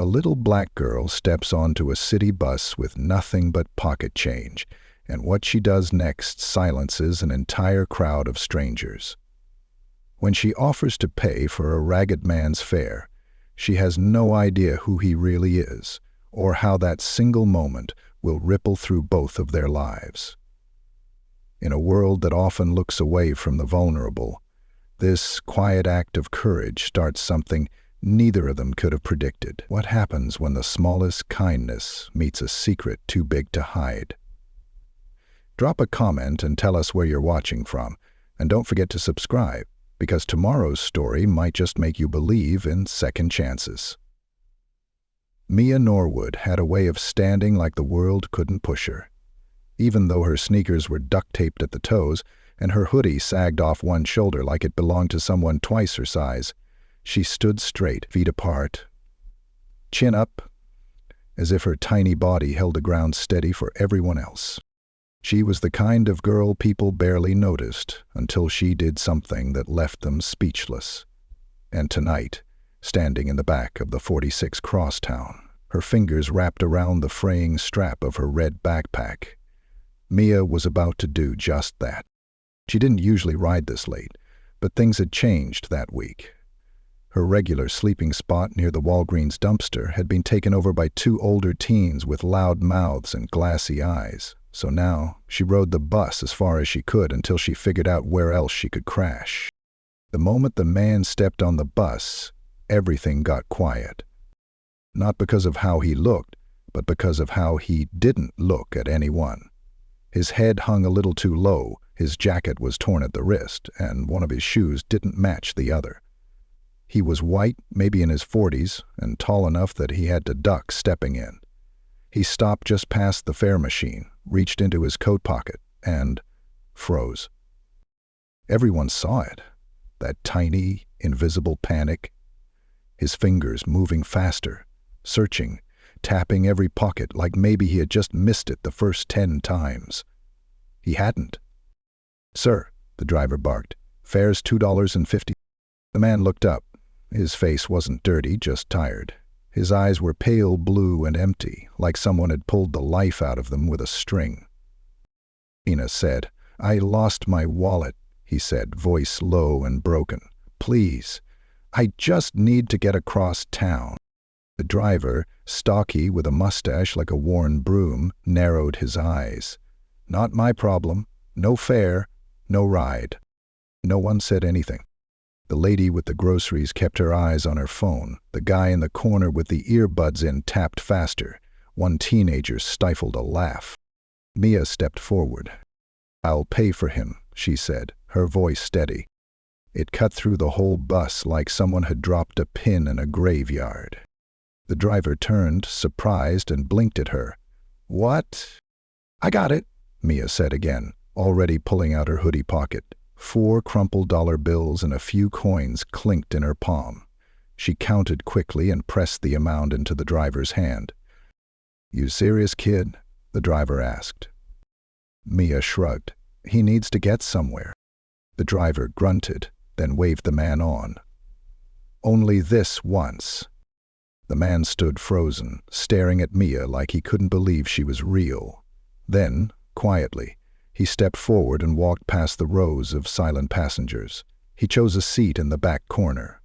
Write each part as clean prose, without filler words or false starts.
A little black girl steps onto a city bus with nothing but pocket change, and what she does next silences an entire crowd of strangers. When she offers to pay for a ragged man's fare, she has no idea who he really is, or how that single moment will ripple through both of their lives. In a world that often looks away from the vulnerable, this quiet act of courage starts something neither of them could have predicted. What happens when the smallest kindness meets a secret too big to hide? Drop a comment and tell us where you're watching from, and don't forget to subscribe, because tomorrow's story might just make you believe in second chances. Mia Norwood had a way of standing like the world couldn't push her. Even though her sneakers were duct-taped at the toes and her hoodie sagged off one shoulder like it belonged to someone twice her size, she stood straight, feet apart, chin up, as if her tiny body held the ground steady for everyone else. She was the kind of girl people barely noticed until she did something that left them speechless. And tonight, standing in the back of the 46 Crosstown, her fingers wrapped around the fraying strap of her red backpack, Mia was about to do just that. She didn't usually ride this late, but things had changed that week. Her regular sleeping spot near the Walgreens dumpster had been taken over by two older teens with loud mouths and glassy eyes, so now she rode the bus as far as she could until she figured out where else she could crash. The moment the man stepped on the bus, everything got quiet. Not because of how he looked, but because of how he didn't look at anyone. His head hung a little too low, his jacket was torn at the wrist, and one of his shoes didn't match the other. He was white, maybe in his 40s, and tall enough that he had to duck stepping in. He stopped just past the fare machine, reached into his coat pocket, and froze. Everyone saw it, that tiny, invisible panic. His fingers moving faster, searching, tapping every pocket like maybe he had just missed it the first 10 times. He hadn't. "Sir," the driver barked, "fare's $2.50. The man looked up. His face wasn't dirty, just tired. His eyes were pale blue and empty, like someone had pulled the life out of them with a string. Ina said, "I lost my wallet," he said, voice low and broken. "Please, I just need to get across town." The driver, stocky with a mustache like a worn broom, narrowed his eyes. "Not my problem. No fare, no ride." No one said anything. The lady with the groceries kept her eyes on her phone. The guy in the corner with the earbuds in tapped faster. One teenager stifled a laugh. Mia stepped forward. "I'll pay for him," she said, her voice steady. It cut through the whole bus like someone had dropped a pin in a graveyard. The driver turned, surprised, and blinked at her. "What?" "I got it," Mia said again, already pulling out her hoodie pocket. 4 crumpled dollar bills and a few coins clinked in her palm. She counted quickly and pressed the amount into the driver's hand. "You serious, kid?" the driver asked. Mia shrugged. "He needs to get somewhere." The driver grunted, then waved the man on. "Only this once." The man stood frozen, staring at Mia like he couldn't believe she was real. Then, quietly, he stepped forward and walked past the rows of silent passengers. He chose a seat in the back corner.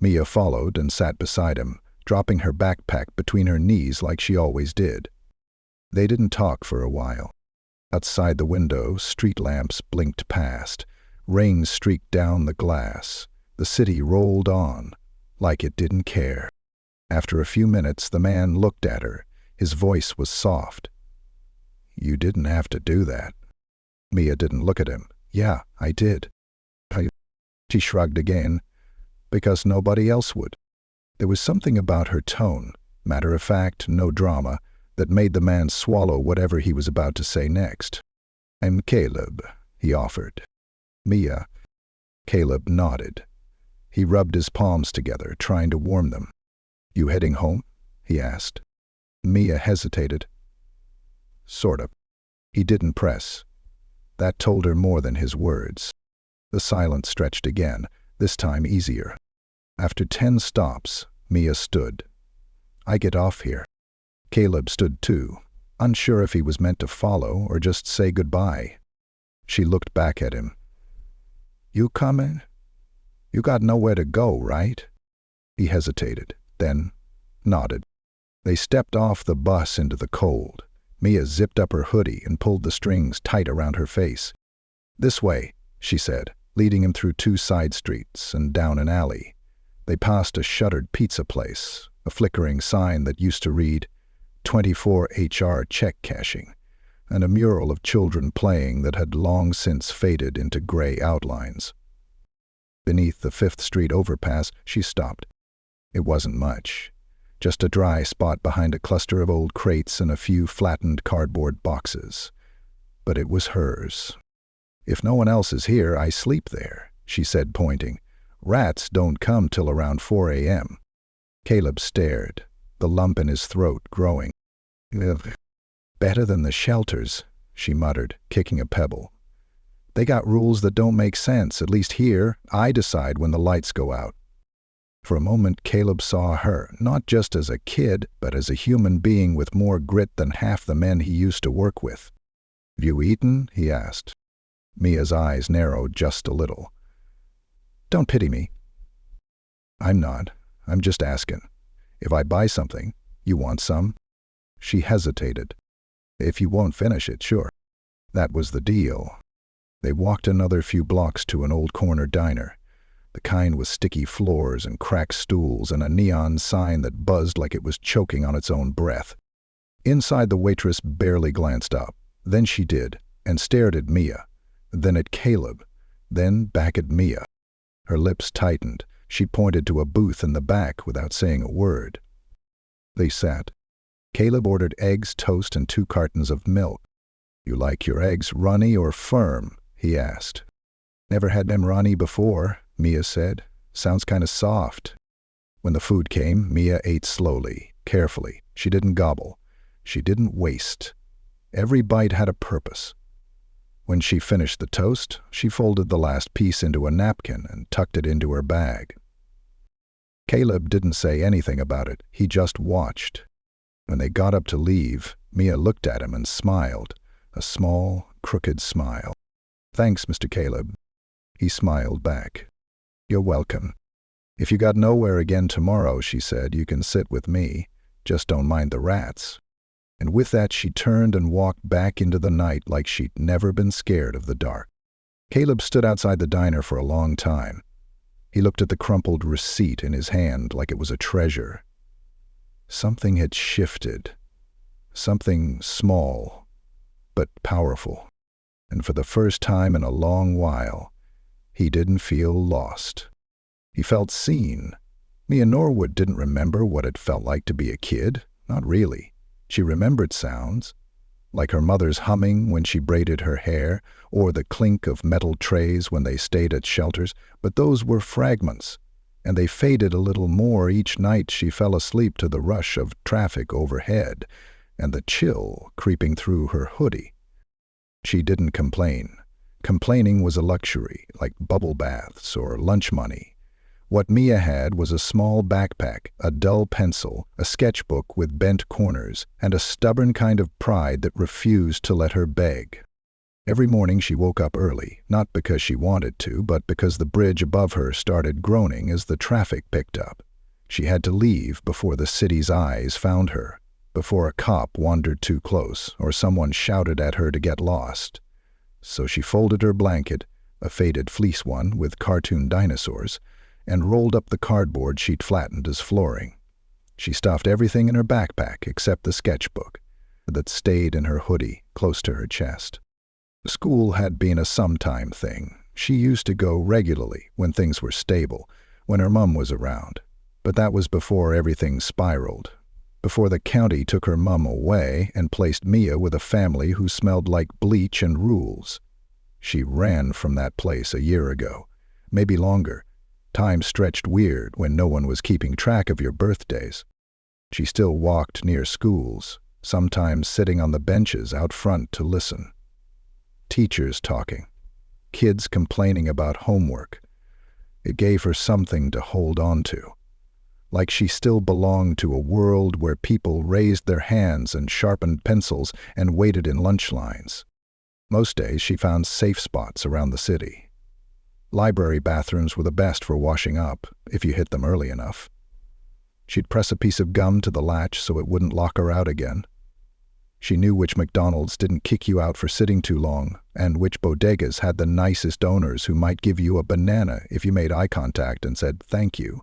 Mia followed and sat beside him, dropping her backpack between her knees like she always did. They didn't talk for a while. Outside the window, street lamps blinked past. Rain streaked down the glass. The city rolled on, like it didn't care. After a few minutes, the man looked at her. His voice was soft. "You didn't have to do that." Mia didn't look at him. "Yeah, I did." She shrugged again, "because nobody else would." There was something about her tone, matter of fact, no drama, that made the man swallow whatever he was about to say next. "I'm Caleb," he offered. "Mia." Caleb nodded. He rubbed his palms together, trying to warm them. "You heading home?" he asked. Mia hesitated. "Sort of." He didn't press. That told her more than his words. The silence stretched again, this time easier. After 10 stops, Mia stood. I get off here." Caleb stood too, unsure if he was meant to follow or just say goodbye. She looked back at him. "You coming? You got nowhere to go, right?" He hesitated, then nodded. They stepped off the bus into the cold. Mia zipped up her hoodie and pulled the strings tight around her face. "This way," she said, leading him through 2 side streets and down an alley. They passed a shuttered pizza place, a flickering sign that used to read 24 HR check cashing, and a mural of children playing that had long since faded into gray outlines. Beneath the 5th Street overpass, she stopped. It wasn't much, just a dry spot behind a cluster of old crates and a few flattened cardboard boxes. But it was hers. "If no one else is here, I sleep there," she said, pointing. "Rats don't come till around 4 a.m. Caleb stared, the lump in his throat growing. "Ugh. Better than the shelters," she muttered, kicking a pebble. "They got rules that don't make sense. At least here, I decide when the lights go out." For a moment, Caleb saw her, not just as a kid, but as a human being with more grit than half the men he used to work with. "Have you eaten?" he asked. Mia's eyes narrowed just a little. "Don't pity me." "I'm not. I'm just asking. If I buy something, you want some?" She hesitated. "If you won't finish it, sure." That was the deal. They walked another few blocks to an old corner diner, the kind with sticky floors and cracked stools and a neon sign that buzzed like it was choking on its own breath. Inside, the waitress barely glanced up. Then she did, and stared at Mia, then at Caleb, then back at Mia. Her lips tightened. She pointed to a booth in the back without saying a word. They sat. Caleb ordered eggs, toast, and 2 cartons of milk. "You like your eggs runny or firm?" he asked. "Never had them runny before," Mia said. "Sounds kinda soft." When the food came, Mia ate slowly, carefully. She didn't gobble. She didn't waste. Every bite had a purpose. When she finished the toast, she folded the last piece into a napkin and tucked it into her bag. Caleb didn't say anything about it. He just watched. When they got up to leave, Mia looked at him and smiled, a small, crooked smile. "Thanks, Mr. Caleb." He smiled back. "You're welcome. If you got nowhere again tomorrow," she said, "you can sit with me. Just don't mind the rats." And with that, she turned and walked back into the night like she'd never been scared of the dark. Caleb stood outside the diner for a long time. He looked at the crumpled receipt in his hand like it was a treasure. Something had shifted. Something small, but powerful. And for the first time in a long while, he didn't feel lost. He felt seen. Mia Norwood didn't remember what it felt like to be a kid. Not really. She remembered sounds, like her mother's humming when she braided her hair, or the clink of metal trays when they stayed at shelters, but those were fragments, and they faded a little more each night she fell asleep to the rush of traffic overhead and the chill creeping through her hoodie. She didn't complain. Complaining was a luxury, like bubble baths or lunch money. What Mia had was a small backpack, a dull pencil, a sketchbook with bent corners, and a stubborn kind of pride that refused to let her beg. Every morning she woke up early, not because she wanted to, but because the bridge above her started groaning as the traffic picked up. She had to leave before the city's eyes found her, before a cop wandered too close or someone shouted at her to get lost. So she folded her blanket, a faded fleece one with cartoon dinosaurs, and rolled up the cardboard she'd flattened as flooring. She stuffed everything in her backpack except the sketchbook that stayed in her hoodie close to her chest. School had been a sometime thing. She used to go regularly when things were stable, when her mum was around. But that was before everything spiraled, before the county took her mum away and placed Mia with a family who smelled like bleach and rules. She ran from that place a year ago, maybe longer. Time stretched weird when no one was keeping track of your birthdays. She still walked near schools, sometimes sitting on the benches out front to listen. Teachers talking, kids complaining about homework. It gave her something to hold on to, like she still belonged to a world where people raised their hands and sharpened pencils and waited in lunch lines. Most days she found safe spots around the city. Library bathrooms were the best for washing up, if you hit them early enough. She'd press a piece of gum to the latch so it wouldn't lock her out again. She knew which McDonald's didn't kick you out for sitting too long, and which bodegas had the nicest owners who might give you a banana if you made eye contact and said thank you.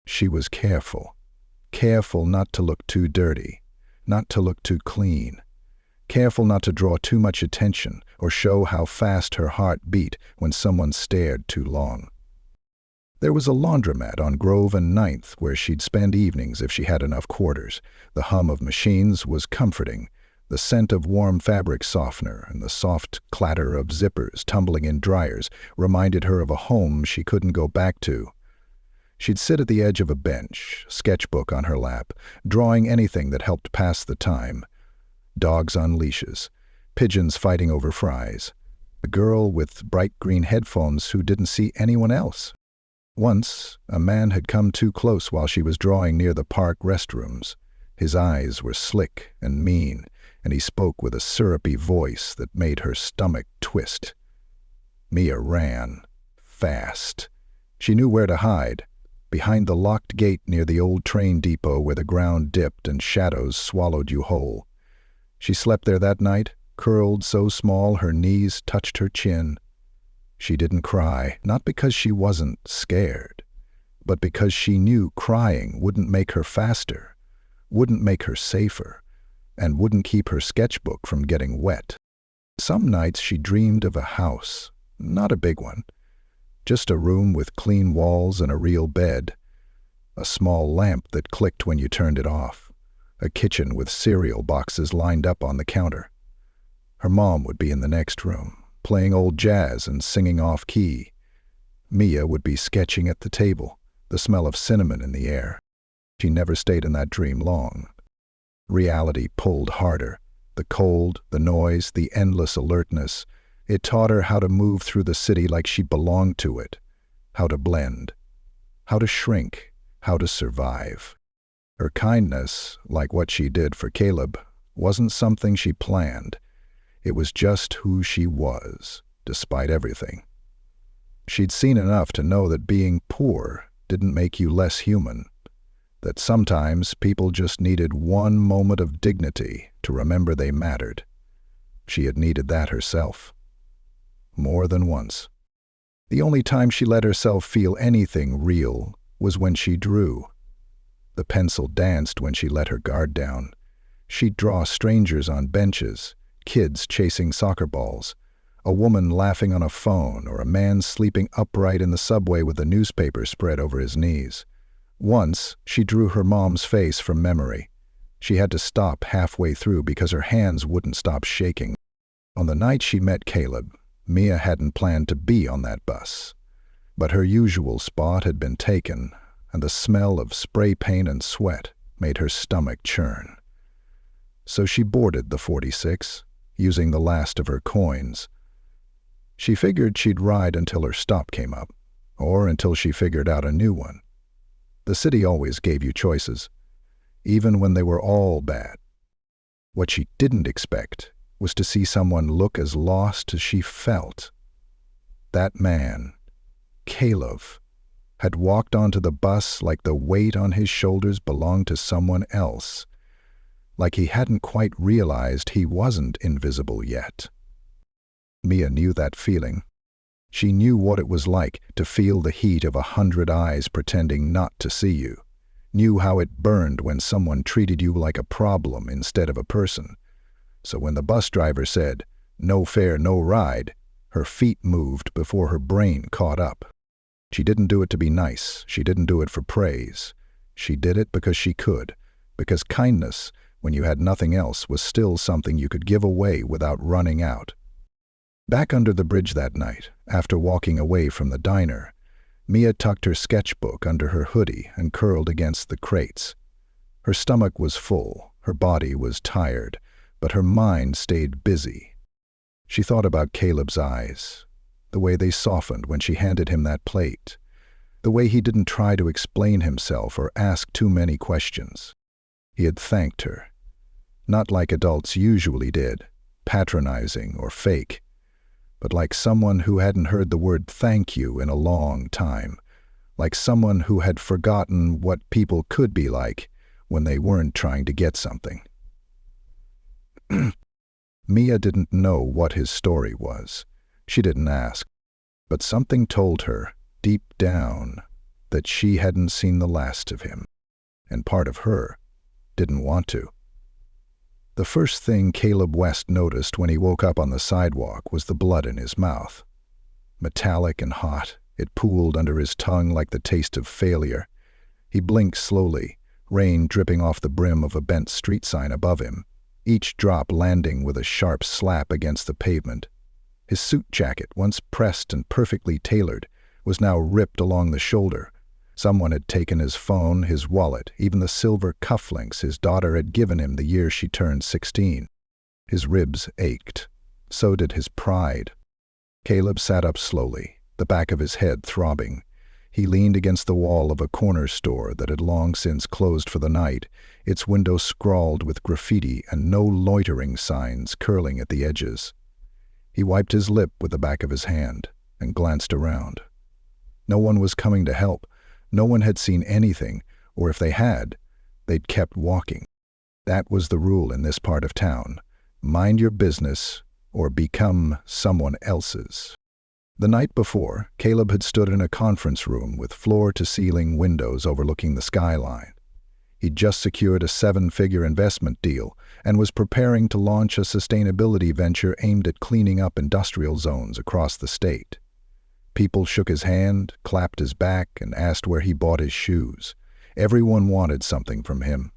She was careful. Careful not to look too dirty, not to look too clean. Careful not to draw too much attention or show how fast her heart beat when someone stared too long. There was a laundromat on Grove and Ninth where she'd spend evenings if she had enough quarters. The hum of machines was comforting. The scent of warm fabric softener and the soft clatter of zippers tumbling in dryers reminded her of a home she couldn't go back to. She'd sit at the edge of a bench, sketchbook on her lap, drawing anything that helped pass the time. Dogs on leashes, pigeons fighting over fries, a girl with bright green headphones who didn't see anyone else. Once, a man had come too close while she was drawing near the park restrooms. His eyes were slick and mean, and he spoke with a syrupy voice that made her stomach twist. Mia ran, fast. She knew where to hide, behind the locked gate near the old train depot where the ground dipped and shadows swallowed you whole. She slept there that night, curled so small her knees touched her chin. She didn't cry, not because she wasn't scared, but because she knew crying wouldn't make her faster, wouldn't make her safer, and wouldn't keep her sketchbook from getting wet. Some nights she dreamed of a house, not a big one, just a room with clean walls and a real bed, a small lamp that clicked when you turned it off, a kitchen with cereal boxes lined up on the counter. Her mom would be in the next room, playing old jazz and singing off-key. Mia would be sketching at the table, the smell of cinnamon in the air. She never stayed in that dream long. Reality pulled harder. The cold, the noise, the endless alertness. It taught her how to move through the city like she belonged to it, how to blend, how to shrink, how to survive. Her kindness, like what she did for Caleb, wasn't something she planned. It was just who she was, despite everything. She'd seen enough to know that being poor didn't make you less human, that sometimes people just needed one moment of dignity to remember they mattered. She had needed that herself. More than once. The only time she let herself feel anything real was when she drew. The pencil danced when she let her guard down. She'd draw strangers on benches, kids chasing soccer balls, a woman laughing on a phone, or a man sleeping upright in the subway with a newspaper spread over his knees. Once, she drew her mom's face from memory. She had to stop halfway through because her hands wouldn't stop shaking. On the night she met Caleb, Mia hadn't planned to be on that bus. But her usual spot had been taken, and the smell of spray paint and sweat made her stomach churn. So she boarded the 46, using the last of her coins. She figured she'd ride until her stop came up, or until she figured out a new one. The city always gave you choices, even when they were all bad. What she didn't expect was to see someone look as lost as she felt. That man, Caleb, had walked onto the bus like the weight on his shoulders belonged to someone else, like he hadn't quite realized he wasn't invisible yet. Mia knew that feeling. She knew what it was like to feel the heat of 100 eyes pretending not to see you, knew how it burned when someone treated you like a problem instead of a person. So when the bus driver said, "No fare, no ride," her feet moved before her brain caught up. She didn't do it to be nice. She didn't do it for praise. She did it because she could, because kindness, when you had nothing else, was still something you could give away without running out. Back under the bridge that night, after walking away from the diner, Mia tucked her sketchbook under her hoodie and curled against the crates. Her stomach was full, her body was tired, but her mind stayed busy. She thought about Caleb's eyes, the way they softened when she handed him that plate, the way he didn't try to explain himself or ask too many questions. He had thanked her, not like adults usually did, patronizing or fake, but like someone who hadn't heard the word thank you in a long time, like someone who had forgotten what people could be like when they weren't trying to get something. Mia didn't know what his story was. She didn't ask, but something told her, deep down, that she hadn't seen the last of him, and part of her didn't want to. The first thing Caleb West noticed when he woke up on the sidewalk was the blood in his mouth. Metallic and hot, it pooled under his tongue like the taste of failure. He blinked slowly, rain dripping off the brim of a bent street sign above him, each drop landing with a sharp slap against the pavement. His suit jacket, once pressed and perfectly tailored, was now ripped along the shoulder. Someone had taken his phone, his wallet, even the silver cufflinks his daughter had given him the year she turned 16. His ribs ached. So did his pride. Caleb sat up slowly, the back of his head throbbing. He leaned against the wall of a corner store that had long since closed for the night, its window scrawled with graffiti and no loitering signs curling at the edges. He wiped his lip with the back of his hand and glanced around. No one was coming to help. No one had seen anything, or if they had, they'd kept walking. That was the rule in this part of town. Mind your business or become someone else's. The night before, Caleb had stood in a conference room with floor-to-ceiling windows overlooking the skyline. He'd just secured a 7-figure investment deal and was preparing to launch a sustainability venture aimed at cleaning up industrial zones across the state. People shook his hand, clapped his back, and asked where he bought his shoes. Everyone wanted something from him,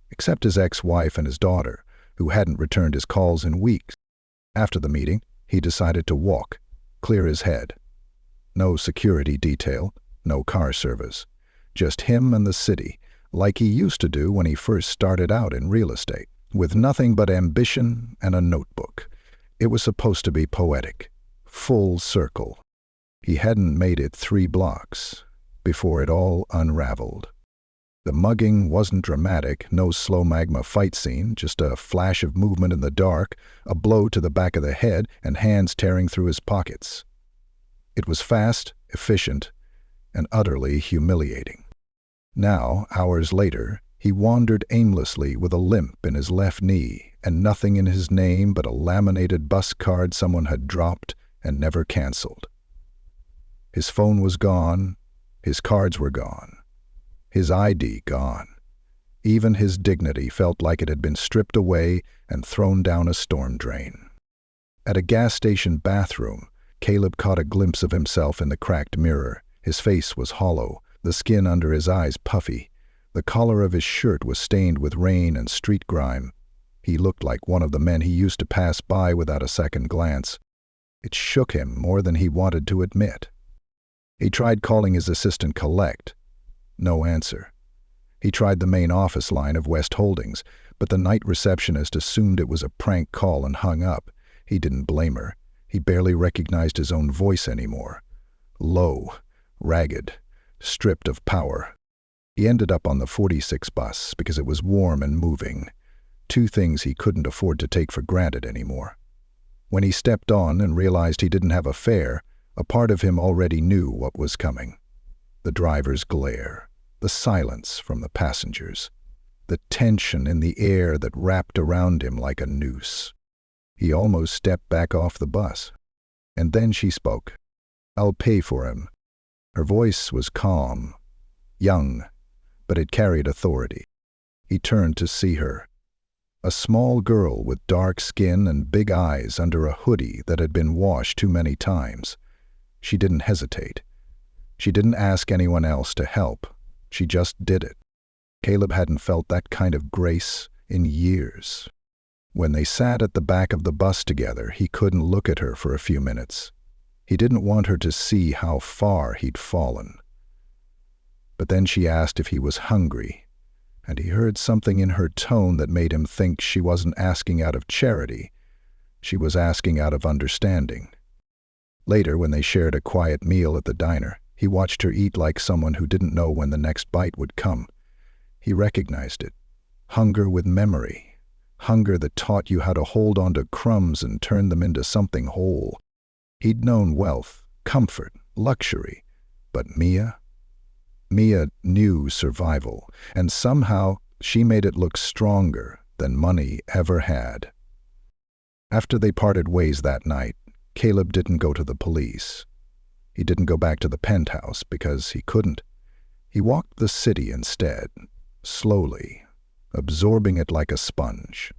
except his ex-wife and his daughter, who hadn't returned his calls in weeks. After the meeting, he decided to walk, clear his head. No security detail, no car service. Just him and the city, like he used to do when he first started out in real estate, with nothing but ambition and a notebook. It was supposed to be poetic, full circle. He hadn't made it 3 blocks before it all unraveled. The mugging wasn't dramatic, no slow magma fight scene, just a flash of movement in the dark, a blow to the back of the head, and hands tearing through his pockets. It was fast, efficient, and utterly humiliating. Now, hours later, he wandered aimlessly with a limp in his left knee and nothing in his name but a laminated bus card someone had dropped and never canceled. His phone was gone, his cards were gone, his ID gone. Even his dignity felt like it had been stripped away and thrown down a storm drain. At a gas station bathroom, Caleb caught a glimpse of himself in the cracked mirror. His face was hollow, the skin under his eyes puffy. The collar of his shirt was stained with rain and street grime. He looked like one of the men he used to pass by without a second glance. It shook him more than he wanted to admit. He tried calling his assistant Collect. No answer. He tried the main office line of West Holdings, but the night receptionist assumed it was a prank call and hung up. He didn't blame her. He barely recognized his own voice anymore. Low, ragged, stripped of power. He ended up on the 46 bus because it was warm and moving. 2 things he couldn't afford to take for granted anymore. When he stepped on and realized he didn't have a fare, a part of him already knew what was coming. The driver's glare, the silence from the passengers, the tension in the air that wrapped around him like a noose. He almost stepped back off the bus. And then she spoke. "I'll pay for him." Her voice was calm, young, but it carried authority. He turned to see her. A small girl with dark skin and big eyes under a hoodie that had been washed too many times. She didn't hesitate. She didn't ask anyone else to help. She just did it. Caleb hadn't felt that kind of grace in years. When they sat at the back of the bus together, he couldn't look at her for a few minutes. He didn't want her to see how far he'd fallen. But then she asked if he was hungry, and he heard something in her tone that made him think she wasn't asking out of charity. She was asking out of understanding. Later, when they shared a quiet meal at the diner, He watched her eat like someone who didn't know when the next bite would come. He recognized it. Hunger with memory. Hunger that taught you how to hold onto crumbs and turn them into something whole. He'd known wealth, comfort, luxury. But Mia knew survival, and somehow she made it look stronger than money ever had. After they parted ways that night, Caleb didn't go to the police. He didn't go back to the penthouse because he couldn't. He walked the city instead, slowly, absorbing it like a sponge.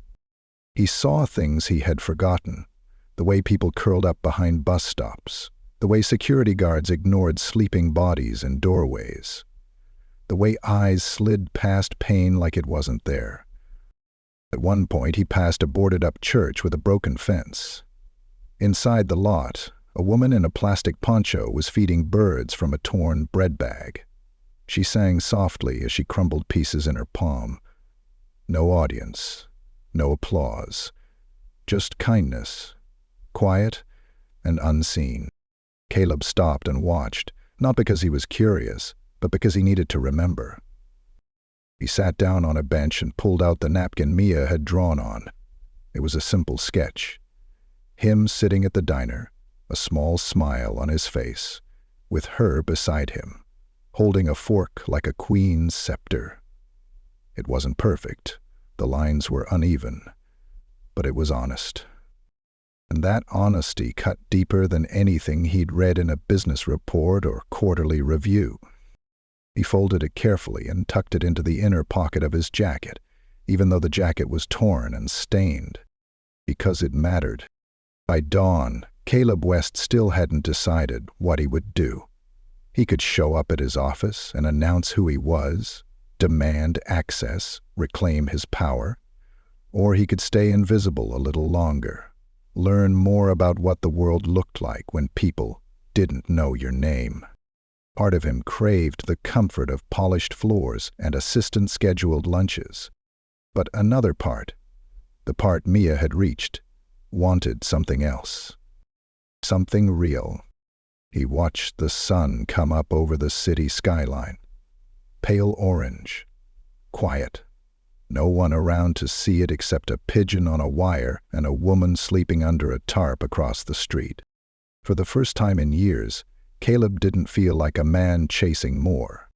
He saw things he had forgotten, the way people curled up behind bus stops, the way security guards ignored sleeping bodies in doorways, the way eyes slid past pain like it wasn't there. At one point, he passed a boarded-up church with a broken fence. Inside the lot, a woman in a plastic poncho was feeding birds from a torn bread bag. She sang softly as she crumbled pieces in her palm. No audience, no applause, just kindness, quiet and unseen. Caleb stopped and watched, not because he was curious, but because he needed to remember. He sat down on a bench and pulled out the napkin Mia had drawn on. It was a simple sketch. Him sitting at the diner, a small smile on his face, with her beside him, holding a fork like a queen's scepter. It wasn't perfect. The lines were uneven, but it was honest. And that honesty cut deeper than anything he'd read in a business report or quarterly review. He folded it carefully and tucked it into the inner pocket of his jacket, even though the jacket was torn and stained, because it mattered. By dawn, Caleb West still hadn't decided what he would do. He could show up at his office and announce who he was, demand access, reclaim his power, or he could stay invisible a little longer, learn more about what the world looked like when people didn't know your name. Part of him craved the comfort of polished floors and assistant-scheduled lunches. But another part, the part Mia had reached, wanted something else. Something real. He watched the sun come up over the city skyline. Pale orange. Quiet. No one around to see it except a pigeon on a wire and a woman sleeping under a tarp across the street. For the first time in years, Caleb didn't feel like a man chasing more.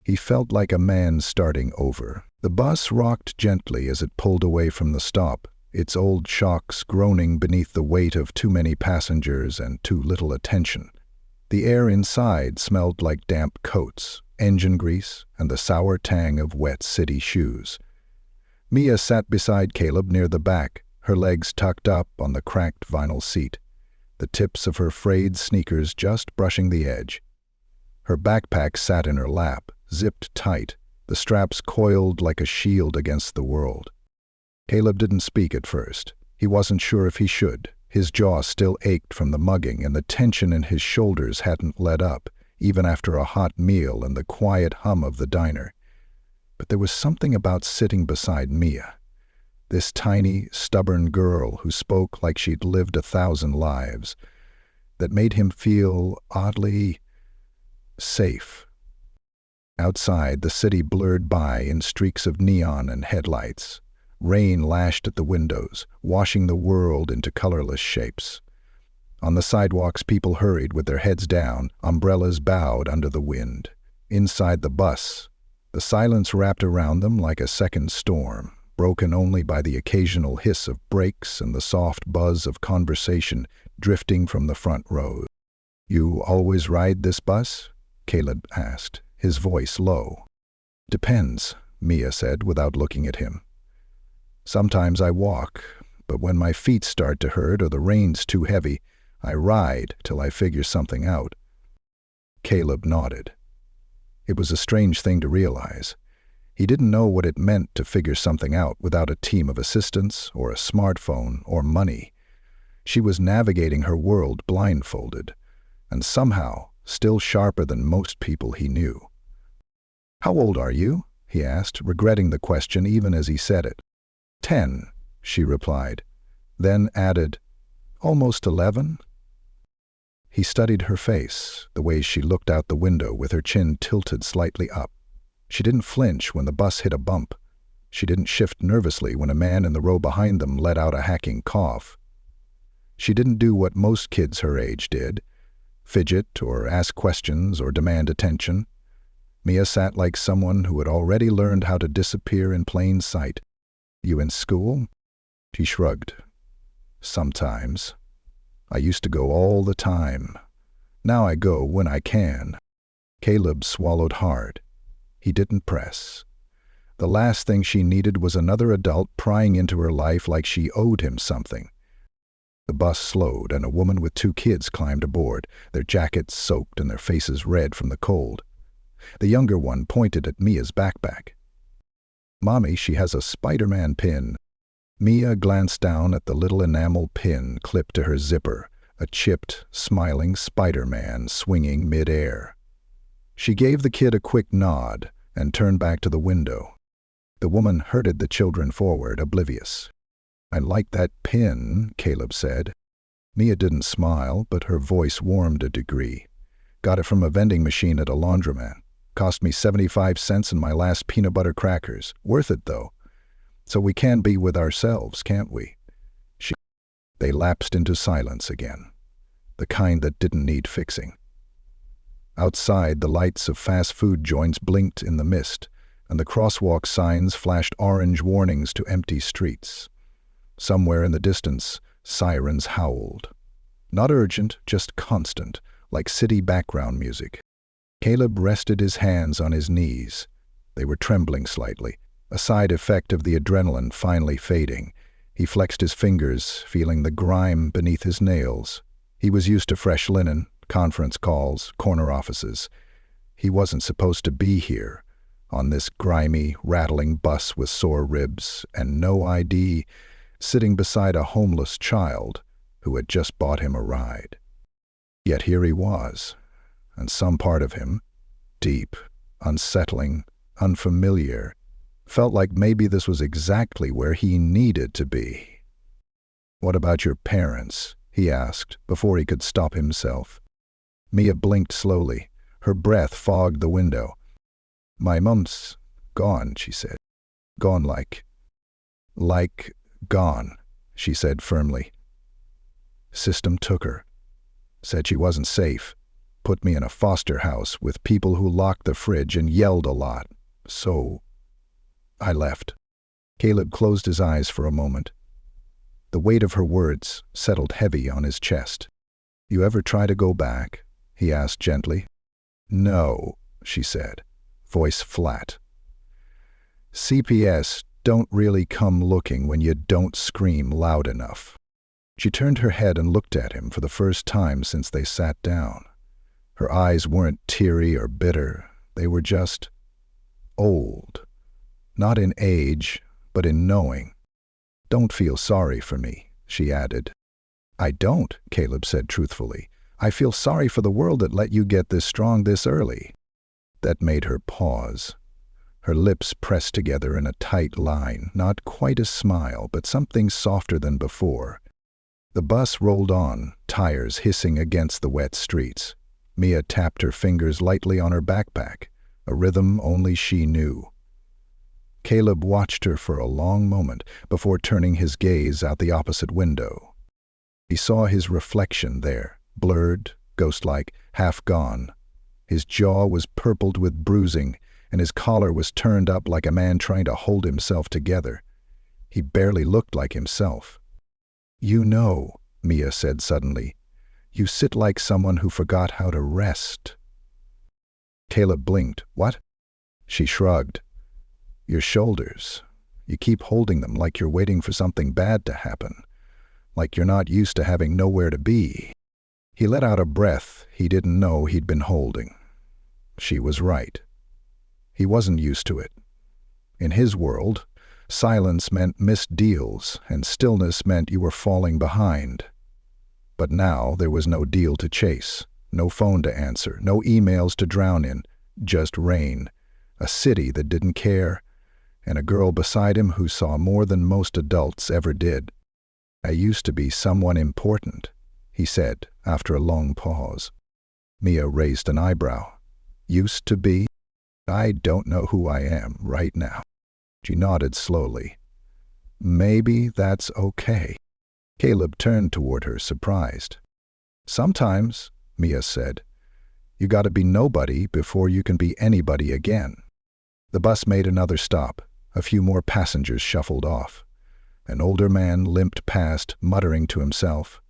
He felt like a man starting over. The bus rocked gently as it pulled away from the stop, its old shocks groaning beneath the weight of too many passengers and too little attention. The air inside smelled like damp coats, engine grease, and the sour tang of wet city shoes. Mia sat beside Caleb near the back, her legs tucked up on the cracked vinyl seat, the tips of her frayed sneakers just brushing the edge. Her backpack sat in her lap, zipped tight, the straps coiled like a shield against the world. Caleb didn't speak at first. He wasn't sure if he should. His jaw still ached from the mugging, and the tension in his shoulders hadn't let up, even after a hot meal and the quiet hum of the diner. But there was something about sitting beside Mia, this tiny, stubborn girl who spoke like she'd lived 1,000 lives, that made him feel oddly safe. Outside, the city blurred by in streaks of neon and headlights. Rain lashed at the windows, washing the world into colorless shapes. On the sidewalks, people hurried with their heads down, umbrellas bowed under the wind. Inside the bus, the silence wrapped around them like a second storm, broken only by the occasional hiss of brakes and the soft buzz of conversation drifting from the front rows. "You always ride this bus?" Caleb asked, his voice low. "Depends," Mia said without looking at him. "Sometimes I walk, but when my feet start to hurt or the rain's too heavy, I ride till I figure something out." Caleb nodded. It was a strange thing to realize. He didn't know what it meant to figure something out without a team of assistants or a smartphone or money. She was navigating her world blindfolded, and somehow still sharper than most people he knew. "How old are you?" he asked, regretting the question even as he said it. 10, she replied, then added, "Almost 11?" He studied her face, the way she looked out the window with her chin tilted slightly up. She didn't flinch when the bus hit a bump. She didn't shift nervously when a man in the row behind them let out a hacking cough. She didn't do what most kids her age did, fidget or ask questions or demand attention. Mia sat like someone who had already learned how to disappear in plain sight. "You in school?" She shrugged. "Sometimes. I used to go all the time. Now I go when I can." Caleb swallowed hard. He didn't press. The last thing she needed was another adult prying into her life like she owed him something. The bus slowed and a woman with 2 kids climbed aboard, their jackets soaked and their faces red from the cold. The younger one pointed at Mia's backpack. "Mommy, she has a Spider-Man pin." Mia glanced down at the little enamel pin clipped to her zipper, a chipped, smiling Spider-Man swinging mid-air. She gave the kid a quick nod and turned back to the window. The woman herded the children forward, oblivious. "I like that pin," Caleb said. Mia didn't smile, but her voice warmed a degree. "Got it from a vending machine at a laundromat. Cost me 75 cents and my last peanut butter crackers. Worth it, though. So we can be with ourselves, can't we?" They lapsed into silence again, the kind that didn't need fixing. Outside, the lights of fast food joints blinked in the mist, and the crosswalk signs flashed orange warnings to empty streets. Somewhere in the distance, sirens howled. Not urgent, just constant, like city background music. Caleb rested his hands on his knees. They were trembling slightly, a side effect of the adrenaline finally fading. He flexed his fingers, feeling the grime beneath his nails. He was used to fresh linen, conference calls, corner offices. He wasn't supposed to be here, on this grimy, rattling bus with sore ribs and no ID, sitting beside a homeless child who had just bought him a ride. Yet here he was, and some part of him, deep, unsettling, unfamiliar, felt like maybe this was exactly where he needed to be. "What about your parents?" he asked before he could stop himself. Mia blinked slowly. Her breath fogged the window. "My mum's gone," she said. "Gone like gone," she said firmly. "System took her. Said she wasn't safe. Put me in a foster house with people who locked the fridge and yelled a lot. So I left." Caleb closed his eyes for a moment. The weight of her words settled heavy on his chest. "You ever try to go back?" he asked gently. "No," she said, voice flat. "CPS don't really come looking when you don't scream loud enough." She turned her head and looked at him for the first time since they sat down. Her eyes weren't teary or bitter. They were just old. Not in age, but in knowing. "Don't feel sorry for me," she added. "I don't," Caleb said truthfully. "I feel sorry for the world that let you get this strong this early." That made her pause. Her lips pressed together in a tight line, not quite a smile, but something softer than before. The bus rolled on, tires hissing against the wet streets. Mia tapped her fingers lightly on her backpack, a rhythm only she knew. Caleb watched her for a long moment before turning his gaze out the opposite window. He saw his reflection there, blurred, ghost-like, half gone. His jaw was purpled with bruising, and his collar was turned up like a man trying to hold himself together. He barely looked like himself. "You know," Mia said suddenly, "you sit like someone who forgot how to rest." Caleb blinked. "What?" She shrugged. "Your shoulders. You keep holding them like you're waiting for something bad to happen, like you're not used to having nowhere to be." He let out a breath he didn't know he'd been holding. She was right. He wasn't used to it. In his world, silence meant missed deals, and stillness meant you were falling behind. But now there was no deal to chase, no phone to answer, no emails to drown in, just rain, a city that didn't care, and a girl beside him who saw more than most adults ever did. "I used to be someone important," he said, after a long pause. Mia raised an eyebrow. Used to be? I don't know who I am right now. She nodded slowly. Maybe that's okay. Caleb turned toward her, surprised. Sometimes, Mia said, you gotta be nobody before you can be anybody again. The bus made another stop. A few more passengers shuffled off. An older man limped past, muttering to himself.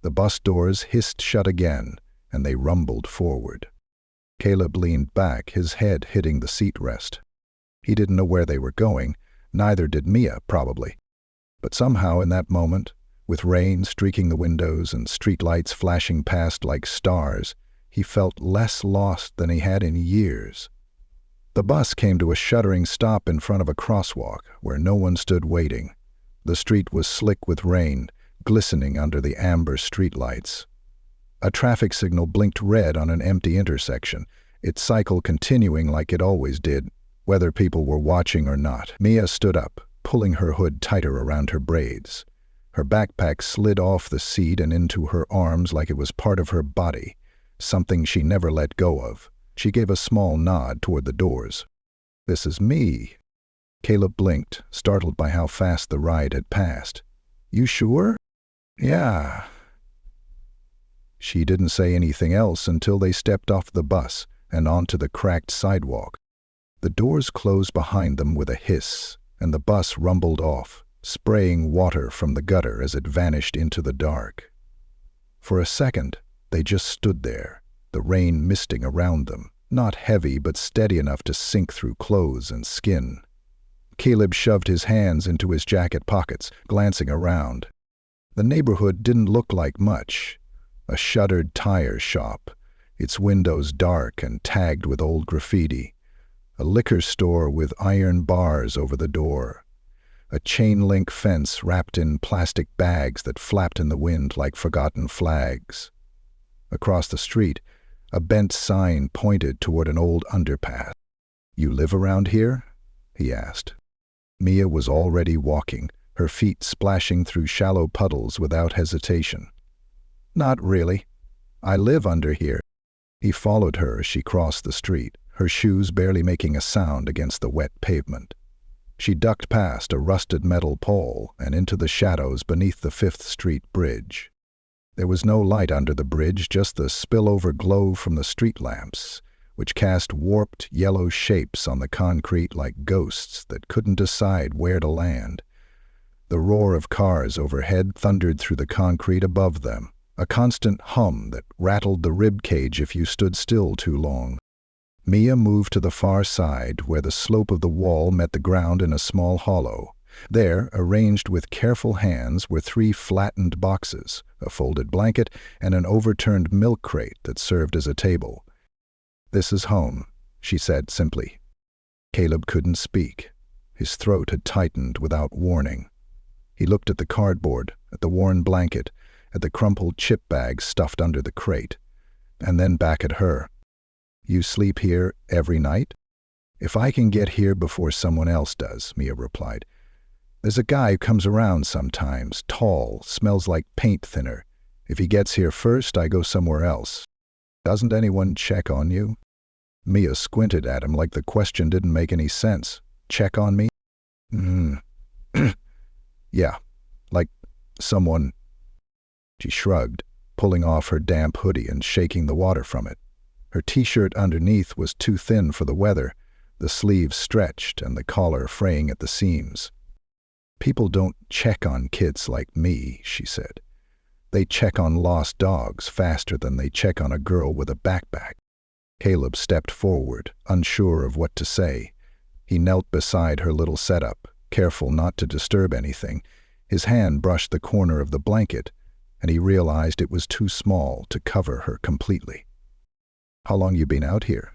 The bus doors hissed shut again, and they rumbled forward. Caleb leaned back, his head hitting the seat rest. He didn't know where they were going, neither did Mia, probably. But somehow in that moment, with rain streaking the windows and streetlights flashing past like stars, he felt less lost than he had in years. The bus came to a shuddering stop in front of a crosswalk where no one stood waiting. The street was slick with rain, glistening under the amber streetlights. A traffic signal blinked red on an empty intersection, its cycle continuing like it always did, whether people were watching or not. Mia stood up, pulling her hood tighter around her braids. Her backpack slid off the seat and into her arms like it was part of her body, something she never let go of. She gave a small nod toward the doors. This is me. Caleb blinked, startled by how fast the ride had passed. You sure? Yeah. She didn't say anything else until they stepped off the bus and onto the cracked sidewalk. The doors closed behind them with a hiss, and the bus rumbled off, spraying water from the gutter as it vanished into the dark. For a second, they just stood there, the rain misting around them, not heavy but steady enough to sink through clothes and skin. Caleb shoved his hands into his jacket pockets, glancing around. The neighborhood didn't look like much. A shuttered tire shop, its windows dark and tagged with old graffiti. A liquor store with iron bars over the door. A chain-link fence wrapped in plastic bags that flapped in the wind like forgotten flags. Across the street, a bent sign pointed toward an old underpass. You live around here? He asked. Mia was already walking, her feet splashing through shallow puddles without hesitation. Not really. I live under here. He followed her as she crossed the street, her shoes barely making a sound against the wet pavement. She ducked past a rusted metal pole and into the shadows beneath the 5th Street Bridge. There was no light under the bridge, just the spillover glow from the street lamps, which cast warped yellow shapes on the concrete like ghosts that couldn't decide where to land. The roar of cars overhead thundered through the concrete above them, a constant hum that rattled the rib cage if you stood still too long. Mia moved to the far side where the slope of the wall met the ground in a small hollow. There, arranged with careful hands, were 3 flattened boxes, a folded blanket, and an overturned milk crate that served as a table. This is home, she said simply. Caleb couldn't speak. His throat had tightened without warning. He looked at the cardboard, at the worn blanket, at the crumpled chip bags stuffed under the crate, and then back at her. You sleep here every night? If I can get here before someone else does, Mia replied. There's a guy who comes around sometimes, tall, smells like paint thinner. If he gets here first, I go somewhere else. Doesn't anyone check on you? Mia squinted at him like the question didn't make any sense. Check on me? Yeah, like someone. She shrugged, pulling off her damp hoodie and shaking the water from it. Her t-shirt underneath was too thin for the weather, the sleeves stretched and the collar fraying at the seams. People don't check on kids like me, she said. They check on lost dogs faster than they check on a girl with a backpack. Caleb stepped forward, unsure of what to say. He knelt beside her little setup, careful not to disturb anything. His hand brushed the corner of the blanket, and he realized it was too small to cover her completely. How long you been out here?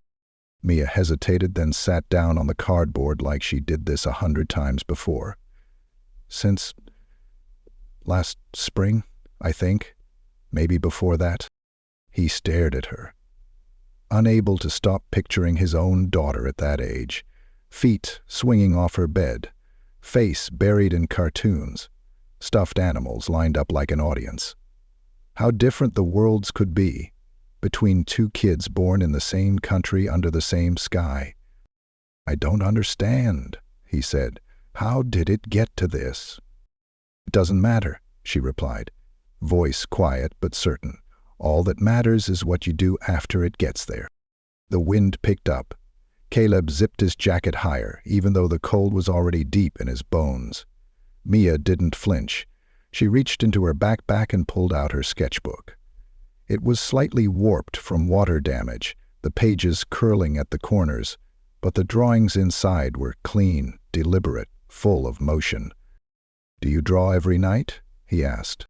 Mia hesitated, then sat down on the cardboard like she did this 100 times before. Since last spring, I think. Maybe before that. He stared at her, unable to stop picturing his own daughter at that age, feet swinging off her bed, face buried in cartoons, stuffed animals lined up like an audience. How different the worlds could be between two kids born in the same country under the same sky. "I don't understand," he said. "How did it get to this?" "It doesn't matter," she replied, voice quiet but certain. "All that matters is what you do after it gets there." The wind picked up. Caleb zipped his jacket higher, even though the cold was already deep in his bones. Mia didn't flinch. She reached into her backpack and pulled out her sketchbook. It was slightly warped from water damage, the pages curling at the corners, but the drawings inside were clean, deliberate, full of motion. "Do you draw every night?" he asked.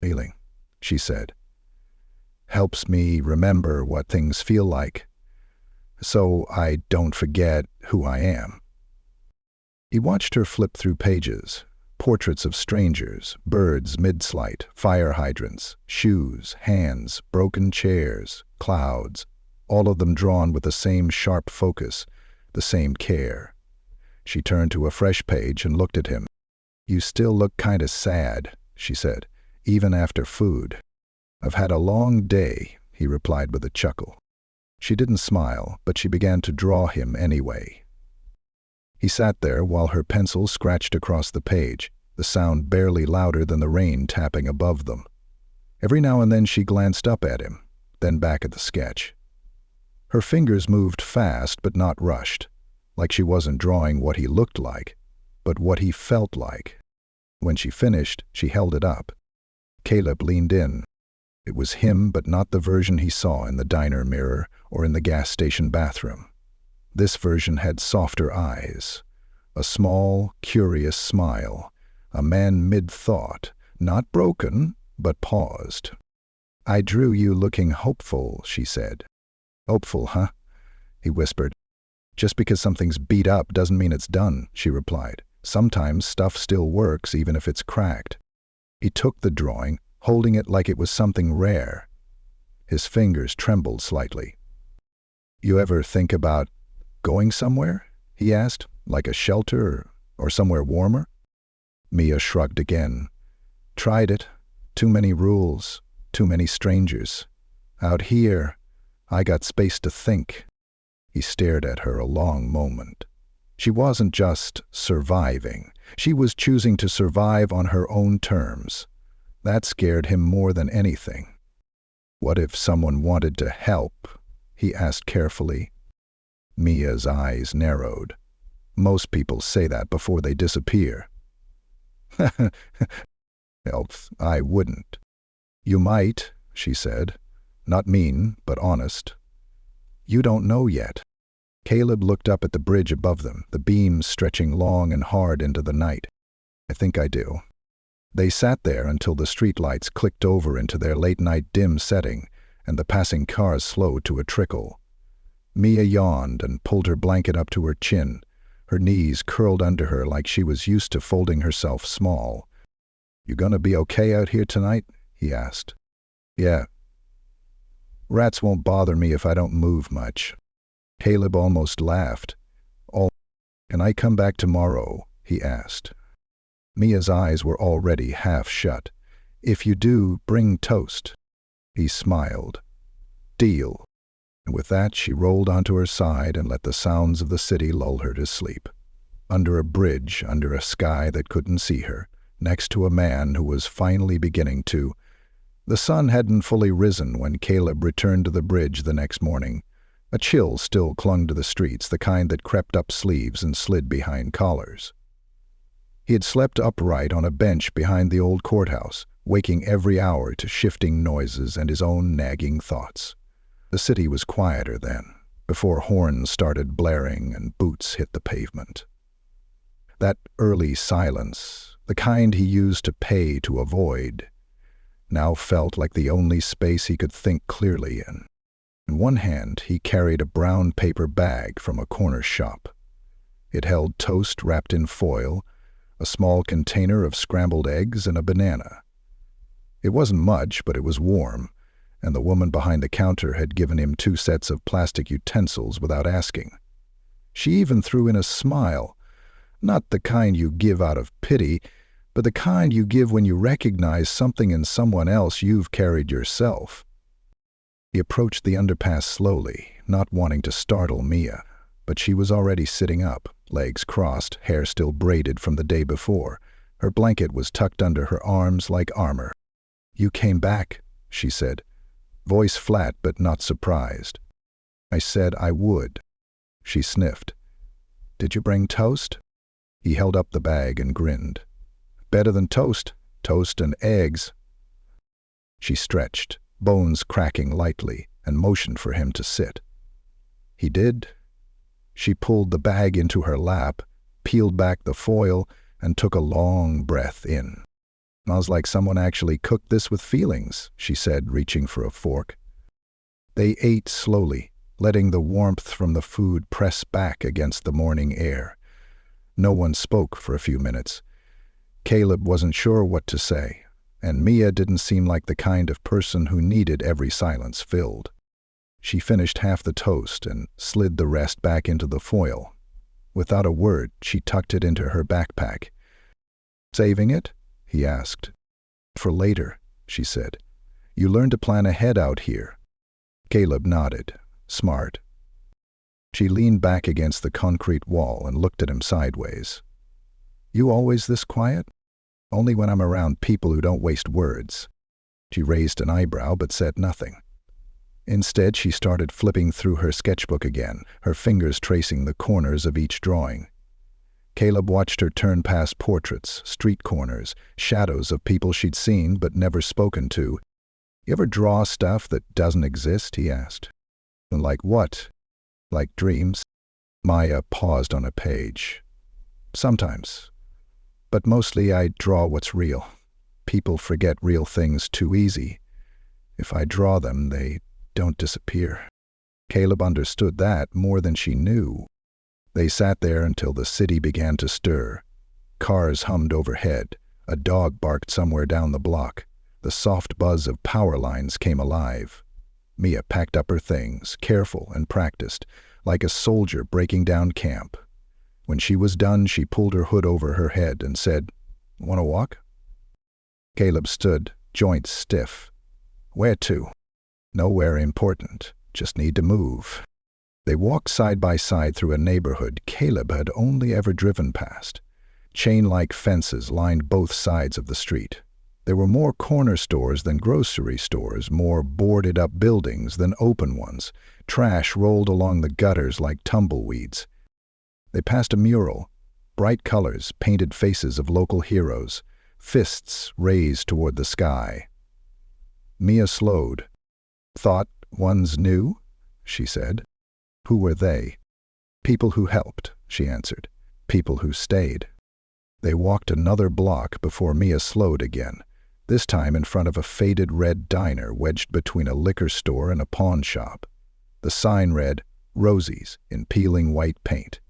"Feeling," she said. "Helps me remember what things feel like, so I don't forget who I am." He watched her flip through pages. Portraits of strangers, birds mid-flight, fire hydrants, shoes, hands, broken chairs, clouds, all of them drawn with the same sharp focus, the same care. She turned to a fresh page and looked at him. "You still look kind of sad," she said, "even after food." "I've had a long day," he replied with a chuckle. She didn't smile, but she began to draw him anyway. He sat there while her pencil scratched across the page, the sound barely louder than the rain tapping above them. Every now and then she glanced up at him, then back at the sketch. Her fingers moved fast but not rushed, like she wasn't drawing what he looked like, but what he felt like. When she finished, she held it up. Caleb leaned in. It was him, but not the version he saw in the diner mirror or in the gas station bathroom. This version had softer eyes, a small, curious smile, a man mid-thought, not broken, but paused. "I drew you looking hopeful," she said. "Hopeful, huh?" he whispered. "Just because something's beat up doesn't mean it's done," she replied. "Sometimes stuff still works even if it's cracked." He took the drawing, holding it like it was something rare. His fingers trembled slightly. "You ever think about going somewhere?" he asked, "like a shelter or somewhere warmer?" Mia shrugged again. "Tried it. Too many rules, too many strangers. Out here, I got space to think." He stared at her a long moment. She wasn't just surviving. She was choosing to survive on her own terms. That scared him more than anything. "What if someone wanted to help?" he asked carefully. Mia's eyes narrowed. "Most people say that before they disappear." "Help, I wouldn't." "You might," she said. "Not mean, but honest." "You don't know yet." Caleb looked up at the bridge above them, the beams stretching long and hard into the night. "I think I do." They sat there until the streetlights clicked over into their late-night dim setting and the passing cars slowed to a trickle. Mia yawned and pulled her blanket up to her chin, her knees curled under her like she was used to folding herself small. "You gonna be okay out here tonight?" he asked. "Yeah. Rats won't bother me if I don't move much." Caleb almost laughed. "Can I come back tomorrow?" he asked. Mia's eyes were already half shut. "If you do, bring toast." He smiled. "Deal." And with that she rolled onto her side and let the sounds of the city lull her to sleep. Under a bridge, under a sky that couldn't see her, next to a man who was finally beginning to. The sun hadn't fully risen when Caleb returned to the bridge the next morning. A chill still clung to the streets, the kind that crept up sleeves and slid behind collars. He had slept upright on a bench behind the old courthouse, waking every hour to shifting noises and his own nagging thoughts. The city was quieter then, before horns started blaring and boots hit the pavement. That early silence, the kind he used to pay to avoid, now felt like the only space he could think clearly in. In one hand, he carried a brown paper bag from a corner shop. It held toast wrapped in foil, a small container of scrambled eggs, and a banana. It wasn't much, but it was warm, and the woman behind the counter had given him 2 sets of plastic utensils without asking. She even threw in a smile, not the kind you give out of pity, but the kind you give when you recognize something in someone else you've carried yourself. He approached the underpass slowly, not wanting to startle Mia, but she was already sitting up, legs crossed, hair still braided from the day before. Her blanket was tucked under her arms like armor. "You came back," she said, voice flat but not surprised. "I said I would." She sniffed. "Did you bring toast?" He held up the bag and grinned. "Better than toast. Toast and eggs." She stretched, bones cracking lightly, and motioned for him to sit. He did. She pulled the bag into her lap, peeled back the foil, and took a long breath in. "Smells like someone actually cooked this with feelings," she said, reaching for a fork. They ate slowly, letting the warmth from the food press back against the morning air. No one spoke for a few minutes. Caleb wasn't sure what to say, and Mia didn't seem like the kind of person who needed every silence filled. She finished half the toast and slid the rest back into the foil. Without a word, she tucked it into her backpack. "Saving it?" he asked. "For later," she said. "You learn to plan ahead out here." Caleb nodded. "Smart." She leaned back against the concrete wall and looked at him sideways. "You always this quiet?" "Only when I'm around people who don't waste words." She raised an eyebrow but said nothing. Instead, she started flipping through her sketchbook again, her fingers tracing the corners of each drawing. Caleb watched her turn past portraits, street corners, shadows of people she'd seen but never spoken to. "You ever draw stuff that doesn't exist?" he asked. "Like what?" "Like dreams?" Maya paused on a page. "Sometimes. But mostly I draw what's real. People forget real things too easy. If I draw them, they don't disappear." Caleb understood that more than she knew. They sat there until the city began to stir. Cars hummed overhead. A dog barked somewhere down the block. The soft buzz of power lines came alive. Mia packed up her things, careful and practiced, like a soldier breaking down camp. When she was done, she pulled her hood over her head and said, "Want to walk?" Caleb stood, joints stiff. "Where to?" "Nowhere important. Just need to move." They walked side by side through a neighborhood Caleb had only ever driven past. Chain-like fences lined both sides of the street. There were more corner stores than grocery stores, more boarded-up buildings than open ones. Trash rolled along the gutters like tumbleweeds. They passed a mural, bright colors, painted faces of local heroes, fists raised toward the sky. Mia slowed. "Thought ones knew?" she said. "Who were they?" "People who helped," she answered. "People who stayed." They walked another block before Mia slowed again, this time in front of a faded red diner wedged between a liquor store and a pawn shop. The sign read, "Rosie's," in peeling white paint.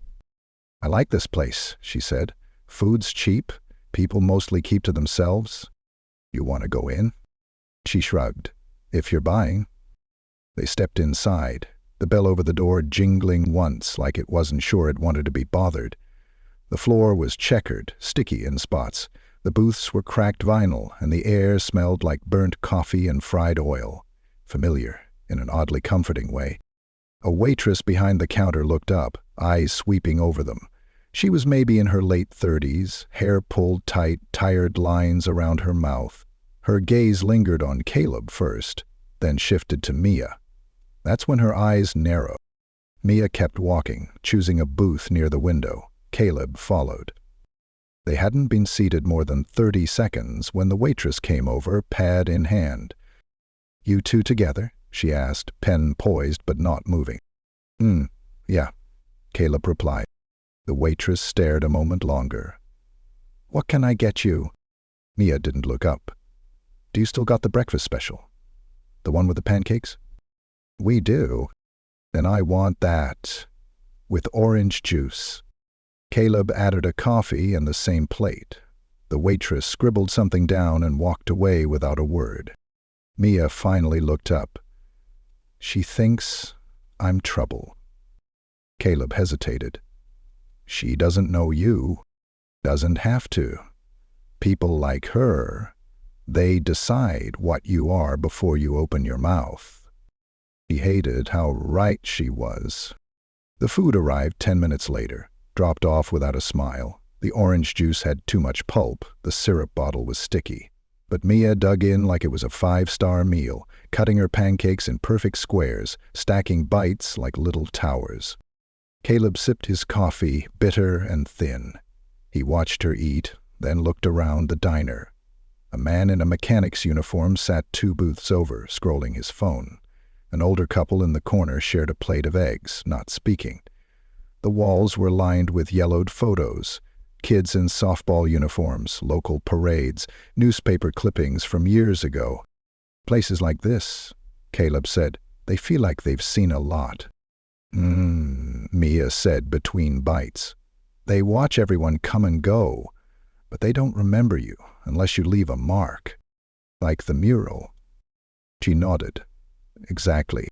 "I like this place," she said. "Food's cheap. People mostly keep to themselves. You want to go in?" She shrugged. "If you're buying." They stepped inside, the bell over the door jingling once like it wasn't sure it wanted to be bothered. The floor was checkered, sticky in spots. The booths were cracked vinyl, and the air smelled like burnt coffee and fried oil. Familiar, in an oddly comforting way. A waitress behind the counter looked up, eyes sweeping over them. She was maybe in her late 30s, hair pulled tight, tired lines around her mouth. Her gaze lingered on Caleb first, then shifted to Mia. That's when her eyes narrowed. Mia kept walking, choosing a booth near the window. Caleb followed. They hadn't been seated more than 30 seconds when the waitress came over, pad in hand. "You two together?" she asked, pen poised but not moving. Yeah," Caleb replied. The waitress stared a moment longer. "What can I get you?" Mia didn't look up. "Do you still got the breakfast special? The one with the pancakes?" "We do." "Then I want that. With orange juice." Caleb added a coffee and the same plate. The waitress scribbled something down and walked away without a word. Mia finally looked up. "She thinks I'm trouble." Caleb hesitated. "She doesn't know you. Doesn't have to. People like her, they decide what you are before you open your mouth. He hated how right she was. The food arrived 10 minutes later, dropped off without a smile. The orange juice had too much pulp, the syrup bottle was sticky. But Mia dug in like it was a 5-star meal, cutting her pancakes in perfect squares, stacking bites like little towers. Caleb sipped his coffee, bitter and thin. He watched her eat, then looked around the diner. A man in a mechanic's uniform sat 2 booths over, scrolling his phone. An older couple in the corner shared a plate of eggs, not speaking. The walls were lined with yellowed photos. Kids in softball uniforms, local parades, newspaper clippings from years ago. Places like this, Caleb said, they feel like they've seen a lot. Mia said between bites. They watch everyone come and go, but they don't remember you unless you leave a mark. Like the mural. She nodded. Exactly.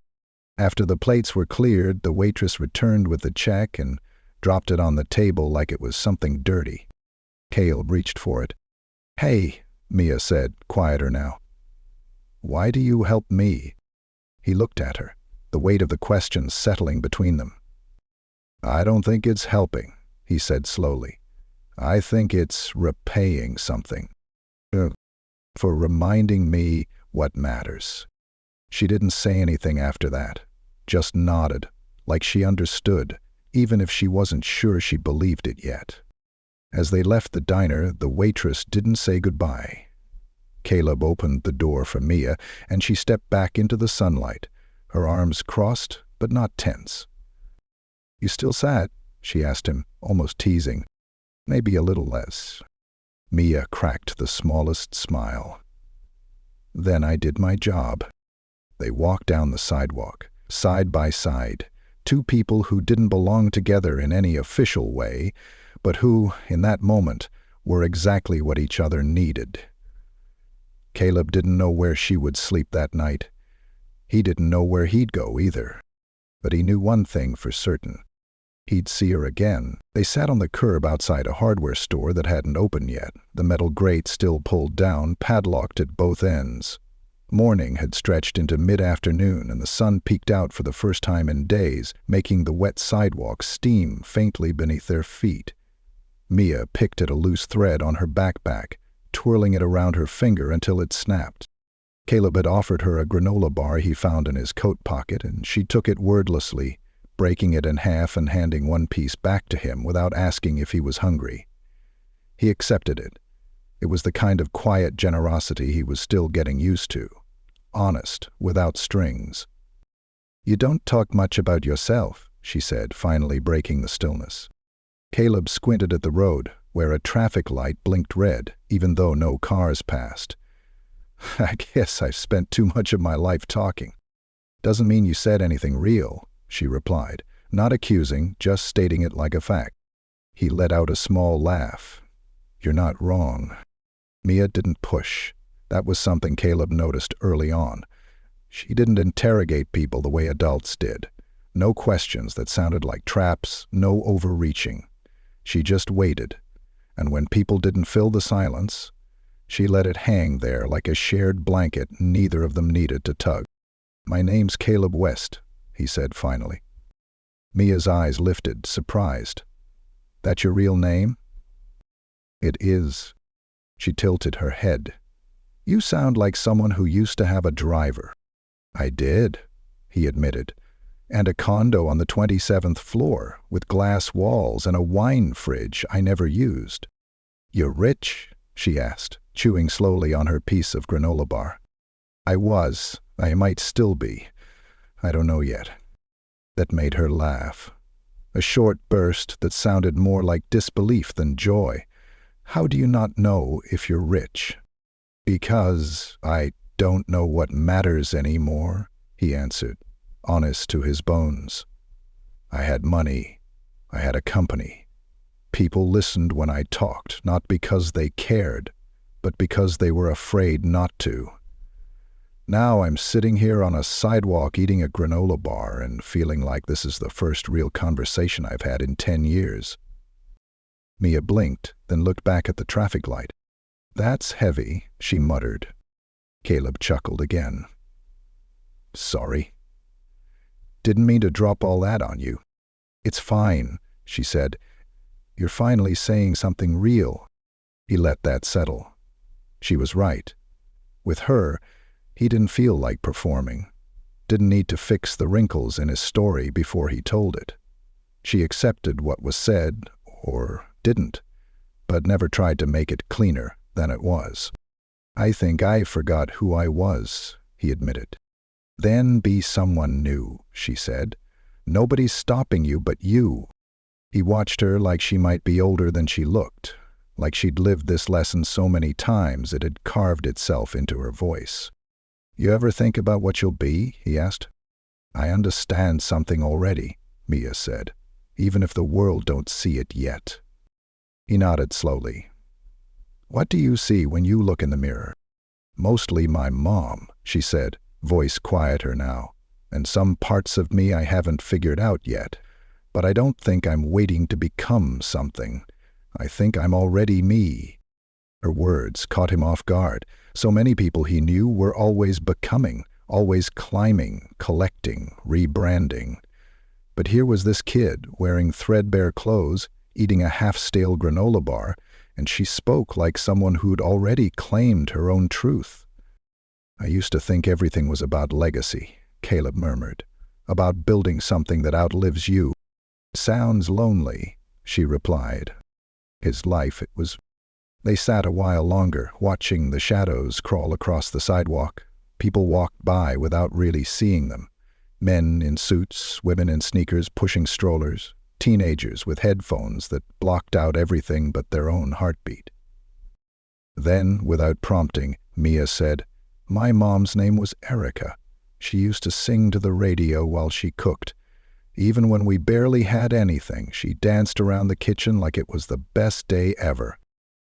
After the plates were cleared, the waitress returned with the check and dropped it on the table like it was something dirty. Caleb reached for it. "Hey," Mia said, quieter now. "Why do you help me?" He looked at her, the weight of the question settling between them. "I don't think it's helping," he said slowly. "I think it's repaying something. For reminding me what matters." She didn't say anything after that, just nodded, like she understood, even if she wasn't sure she believed it yet. As they left the diner, the waitress didn't say goodbye. Caleb opened the door for Mia, and she stepped back into the sunlight, her arms crossed but not tense. "You still sad?" she asked him, almost teasing. "Maybe a little less." Mia cracked the smallest smile. "Then I did my job." They walked down the sidewalk, side by side, 2 people who didn't belong together in any official way, but who, in that moment, were exactly what each other needed. Caleb didn't know where she would sleep that night. He didn't know where he'd go either. But he knew one thing for certain. He'd see her again. They sat on the curb outside a hardware store that hadn't opened yet, the metal grate still pulled down, padlocked at both ends. Morning had stretched into mid-afternoon, and the sun peeked out for the first time in days, making the wet sidewalk steam faintly beneath their feet. Mia picked at a loose thread on her backpack, twirling it around her finger until it snapped. Caleb had offered her a granola bar he found in his coat pocket, and she took it wordlessly, breaking it in half and handing one piece back to him without asking if he was hungry. He accepted it. It was the kind of quiet generosity he was still getting used to. Honest, without strings. "You don't talk much about yourself," she said, finally breaking the stillness. Caleb squinted at the road, where a traffic light blinked red, even though no cars passed. "I guess I've spent too much of my life talking." "Doesn't mean you said anything real," she replied, not accusing, just stating it like a fact. He let out a small laugh. "You're not wrong." Mia didn't push. That was something Caleb noticed early on. She didn't interrogate people the way adults did. No questions that sounded like traps, no overreaching. She just waited, and when people didn't fill the silence, she let it hang there like a shared blanket neither of them needed to tug. "My name's Caleb West," he said finally. Mia's eyes lifted, surprised. "That your real name?" "It is." She tilted her head. "You sound like someone who used to have a driver." "I did," he admitted, "and a condo on the 27th floor with glass walls and a wine fridge I never used." "You're rich?" she asked, chewing slowly on her piece of granola bar. "I was. I might still be. I don't know yet." That made her laugh. A short burst that sounded more like disbelief than joy. "How do you not know if you're rich?" "Because I don't know what matters anymore," he answered, honest to his bones. "I had money. I had a company. People listened when I talked, not because they cared, but because they were afraid not to. Now I'm sitting here on a sidewalk eating a granola bar and feeling like this is the first real conversation I've had in 10 years. Mia blinked, then looked back at the traffic light. That's heavy, she muttered. Caleb chuckled again. Sorry. Didn't mean to drop all that on you. It's fine, she said. You're finally saying something real. He let that settle. She was right. With her, he didn't feel like performing. Didn't need to fix the wrinkles in his story before he told it. She accepted what was said, or didn't, but never tried to make it cleaner than it was. I think I forgot who I was, he admitted. Then be someone new, she said. Nobody's stopping you but you. He watched her like she might be older than she looked, like she'd lived this lesson so many times it had carved itself into her voice. You ever think about what you'll be? He asked. I understand something already, Mia said, even if the world don't see it yet. He nodded slowly. What do you see when you look in the mirror? Mostly my mom, she said, voice quieter now, and some parts of me I haven't figured out yet. But I don't think I'm waiting to become something. I think I'm already me. Her words caught him off guard. So many people he knew were always becoming, always climbing, collecting, rebranding. But here was this kid, wearing threadbare clothes, eating a half-stale granola bar, and she spoke like someone who'd already claimed her own truth. I used to think everything was about legacy, Caleb murmured, about building something that outlives you. Sounds lonely, she replied. His life, it was. They sat a while longer, watching the shadows crawl across the sidewalk. People walked by without really seeing them. Men in suits, women in sneakers pushing strollers, teenagers with headphones that blocked out everything but their own heartbeat. Then, without prompting, Mia said, My mom's name was Erica. She used to sing to the radio while she cooked. Even when we barely had anything, she danced around the kitchen like it was the best day ever.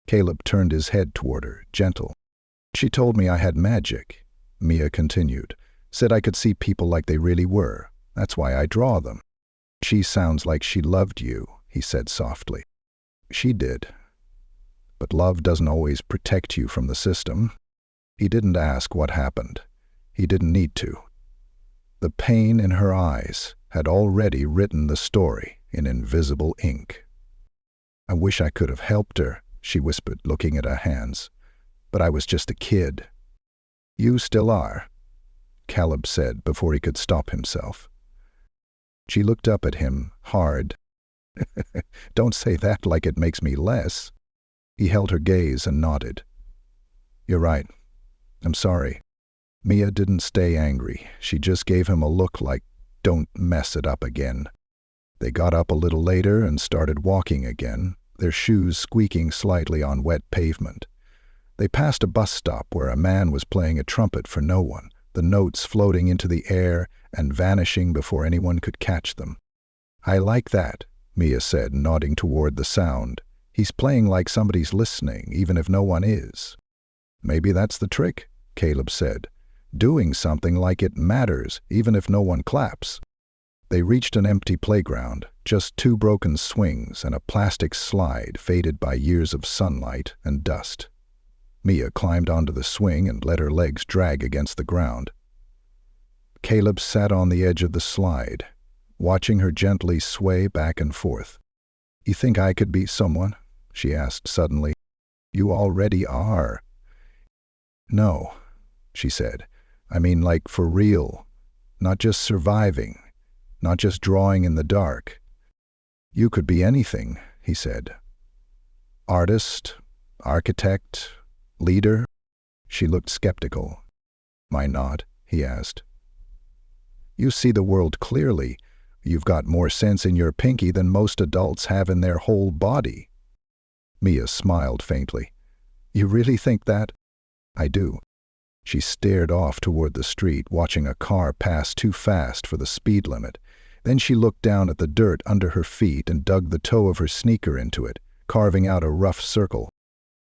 Caleb turned his head toward her, gentle. She told me I had magic, Mia continued. Said I could see people like they really were. That's why I draw them. She sounds like she loved you, he said softly. She did. But love doesn't always protect you from the system. He didn't ask what happened. He didn't need to. The pain in her eyes had already written the story in invisible ink. I wish I could have helped her, she whispered, looking at her hands. But I was just a kid. You still are, Caleb said before he could stop himself. She looked up at him, hard. Don't say that like it makes me less. He held her gaze and nodded. You're right. I'm sorry. Mia didn't stay angry. She just gave him a look like, don't mess it up again. They got up a little later and started walking again, their shoes squeaking slightly on wet pavement. They passed a bus stop where a man was playing a trumpet for no one, the notes floating into the air and vanishing before anyone could catch them. I like that, Mia said, nodding toward the sound. He's playing like somebody's listening, even if no one is. Maybe that's the trick, Caleb said. Doing something like it matters, even if no one claps. They reached an empty playground, just two broken swings and a plastic slide faded by years of sunlight and dust. Mia climbed onto the swing and let her legs drag against the ground. Caleb sat on the edge of the slide, watching her gently sway back and forth. You think I could be someone? She asked suddenly. You already are. No, she said. I mean, like for real. Not just surviving. Not just drawing in the dark. You could be anything, he said. Artist, architect, leader? She looked skeptical. Why not? He asked. You see the world clearly. You've got more sense in your pinky than most adults have in their whole body. Mia smiled faintly. You really think that? I do. She stared off toward the street, watching a car pass too fast for the speed limit. Then she looked down at the dirt under her feet and dug the toe of her sneaker into it, carving out a rough circle.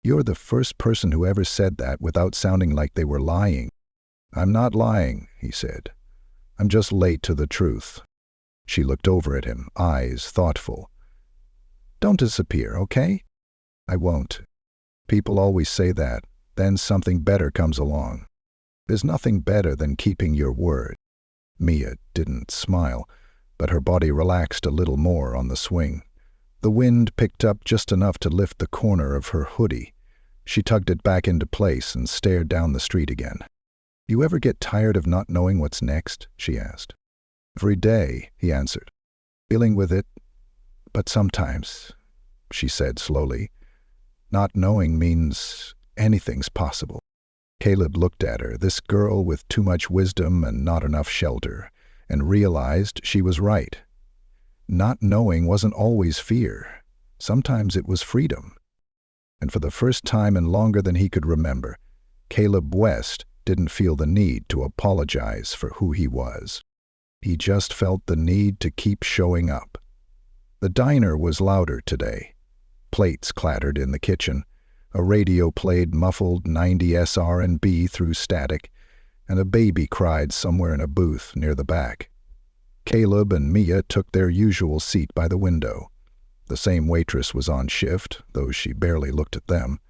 You're the first person who ever said that without sounding like they were lying. I'm not lying, he said. I'm just late to the truth. She looked over at him, eyes thoughtful. Don't disappear, okay? I won't. People always say that, then something better comes along. There's nothing better than keeping your word. Mia didn't smile, but her body relaxed a little more on the swing. The wind picked up just enough to lift the corner of her hoodie. She tugged it back into place and stared down the street again. "You ever get tired of not knowing what's next?" she asked. "Every day," he answered. "Dealing with it, but sometimes," she said slowly, "not knowing means anything's possible." Caleb looked at her, this girl with too much wisdom and not enough shelter, and realized she was right. Not knowing wasn't always fear. Sometimes it was freedom. And for the first time in longer than he could remember, Caleb West didn't feel the need to apologize for who he was. He just felt the need to keep showing up. The diner was louder today. Plates clattered in the kitchen. A radio played muffled 90s R&B through static, and a baby cried somewhere in a booth near the back. Caleb and Mia took their usual seat by the window. The same waitress was on shift, though she barely looked at them.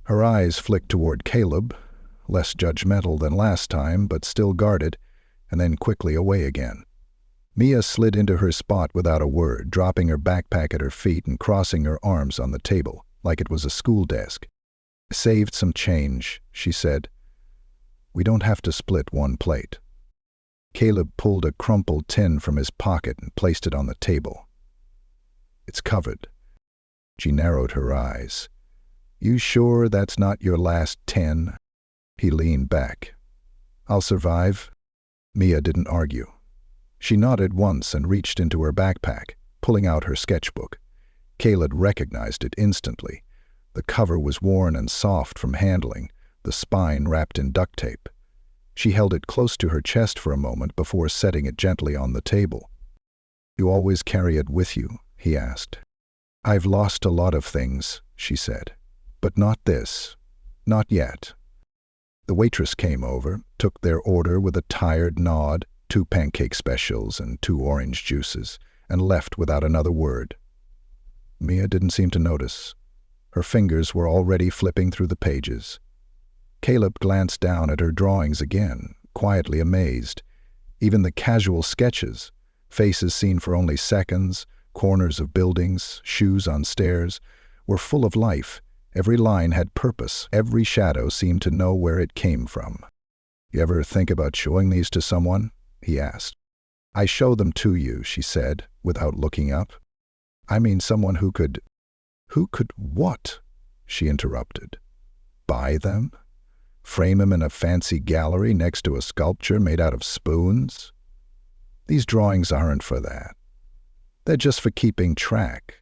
Her eyes flicked toward Caleb, less judgmental than last time, but still guarded, and then quickly away again. Mia slid into her spot without a word, dropping her backpack at her feet and crossing her arms on the table, like it was a school desk. "Saved some change," she said. "We don't have to split one plate." Caleb pulled a crumpled tin from his pocket and placed it on the table. "It's covered." She narrowed her eyes. "You sure that's not your last 10? He leaned back. "I'll survive." Mia didn't argue. She nodded once and reached into her backpack, pulling out her sketchbook. Caleb recognized it instantly. The cover was worn and soft from handling, the spine wrapped in duct tape. She held it close to her chest for a moment before setting it gently on the table. "You always carry it with you?" he asked. "I've lost a lot of things," she said. "But not this. Not yet." The waitress came over, took their order with a tired nod, 2 pancake specials and 2 orange juices, and left without another word. Mia didn't seem to notice. Her fingers were already flipping through the pages. Caleb glanced down at her drawings again, quietly amazed. Even the casual sketches, faces seen for only seconds, corners of buildings, shoes on stairs, were full of life. Every line had purpose. Every shadow seemed to know where it came from. "You ever think about showing these to someone?" he asked. "I show them to you," she said, without looking up. "I mean someone who could—" "Who could what?" she interrupted. "Buy them? Frame them in a fancy gallery next to a sculpture made out of spoons? These drawings aren't for that. They're just for keeping track.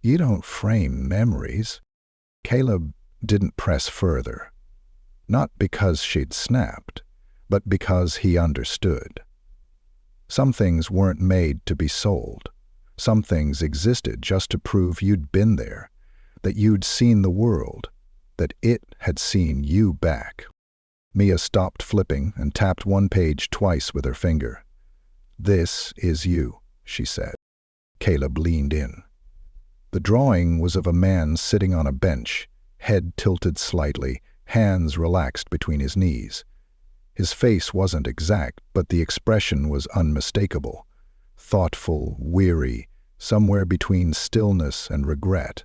You don't frame memories." Caleb didn't press further. Not because she'd snapped, but because he understood. Some things weren't made to be sold. Some things existed just to prove you'd been there, that you'd seen the world, that it had seen you back. Mia stopped flipping and tapped one page twice with her finger. "This is you," she said. Caleb leaned in. The drawing was of a man sitting on a bench, head tilted slightly, hands relaxed between his knees. His face wasn't exact, but the expression was unmistakable. Thoughtful, weary, somewhere between stillness and regret.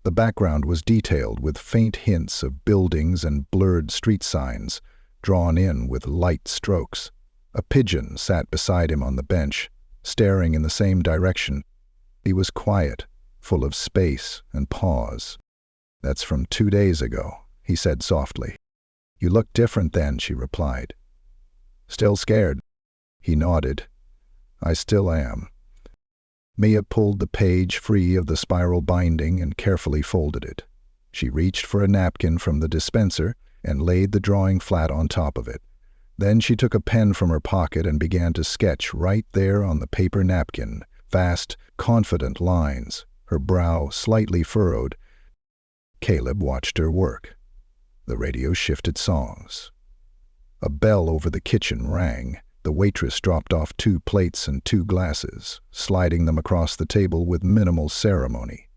The background was detailed with faint hints of buildings and blurred street signs, drawn in with light strokes. A pigeon sat beside him on the bench, staring in the same direction. He was quiet, full of space and pause. "That's from 2 days ago," he said softly. "You looked different then," she replied. "Still scared?" He nodded. "I still am." Mia pulled the page free of the spiral binding and carefully folded it. She reached for a napkin from the dispenser and laid the drawing flat on top of it. Then she took a pen from her pocket and began to sketch right there on the paper napkin, fast, confident lines, her brow slightly furrowed. Caleb watched her work. The radio shifted songs. A bell over the kitchen rang. The waitress dropped off 2 plates and 2 glasses, sliding them across the table with minimal ceremony.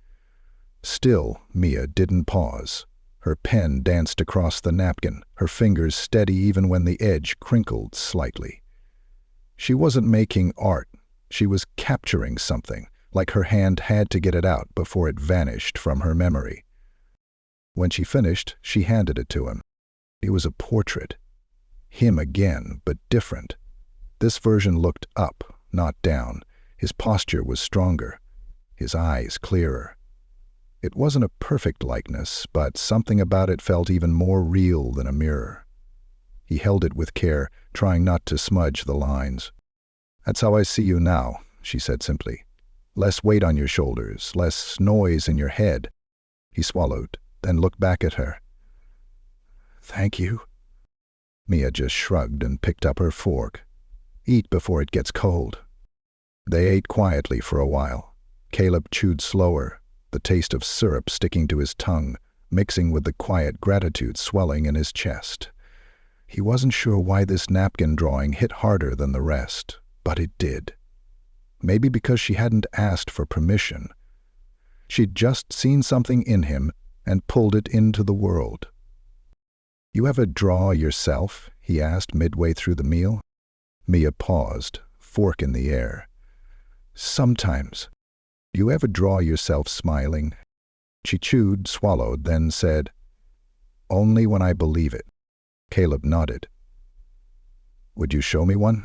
Still, Mia didn't pause. Her pen danced across the napkin, her fingers steady even when the edge crinkled slightly. She wasn't making art. She was capturing something, like her hand had to get it out before it vanished from her memory. When she finished, she handed it to him. It was a portrait. Him again, but different. This version looked up, not down. His posture was stronger, his eyes clearer. It wasn't a perfect likeness, but something about it felt even more real than a mirror. He held it with care, trying not to smudge the lines. "That's how I see you now," she said simply. "Less weight on your shoulders, less noise in your head." He swallowed, then looked back at her. "Thank you." Mia just shrugged and picked up her fork. "Eat before it gets cold." They ate quietly for a while. Caleb chewed slower, the taste of syrup sticking to his tongue, mixing with the quiet gratitude swelling in his chest. He wasn't sure why this napkin drawing hit harder than the rest, but it did. Maybe because she hadn't asked for permission. She'd just seen something in him and pulled it into the world. "You ever draw yourself?" he asked midway through the meal. Mia paused, fork in the air. "Sometimes. You ever draw yourself smiling?" She chewed, swallowed, then said, "Only when I believe it." Caleb nodded. "Would you show me one?"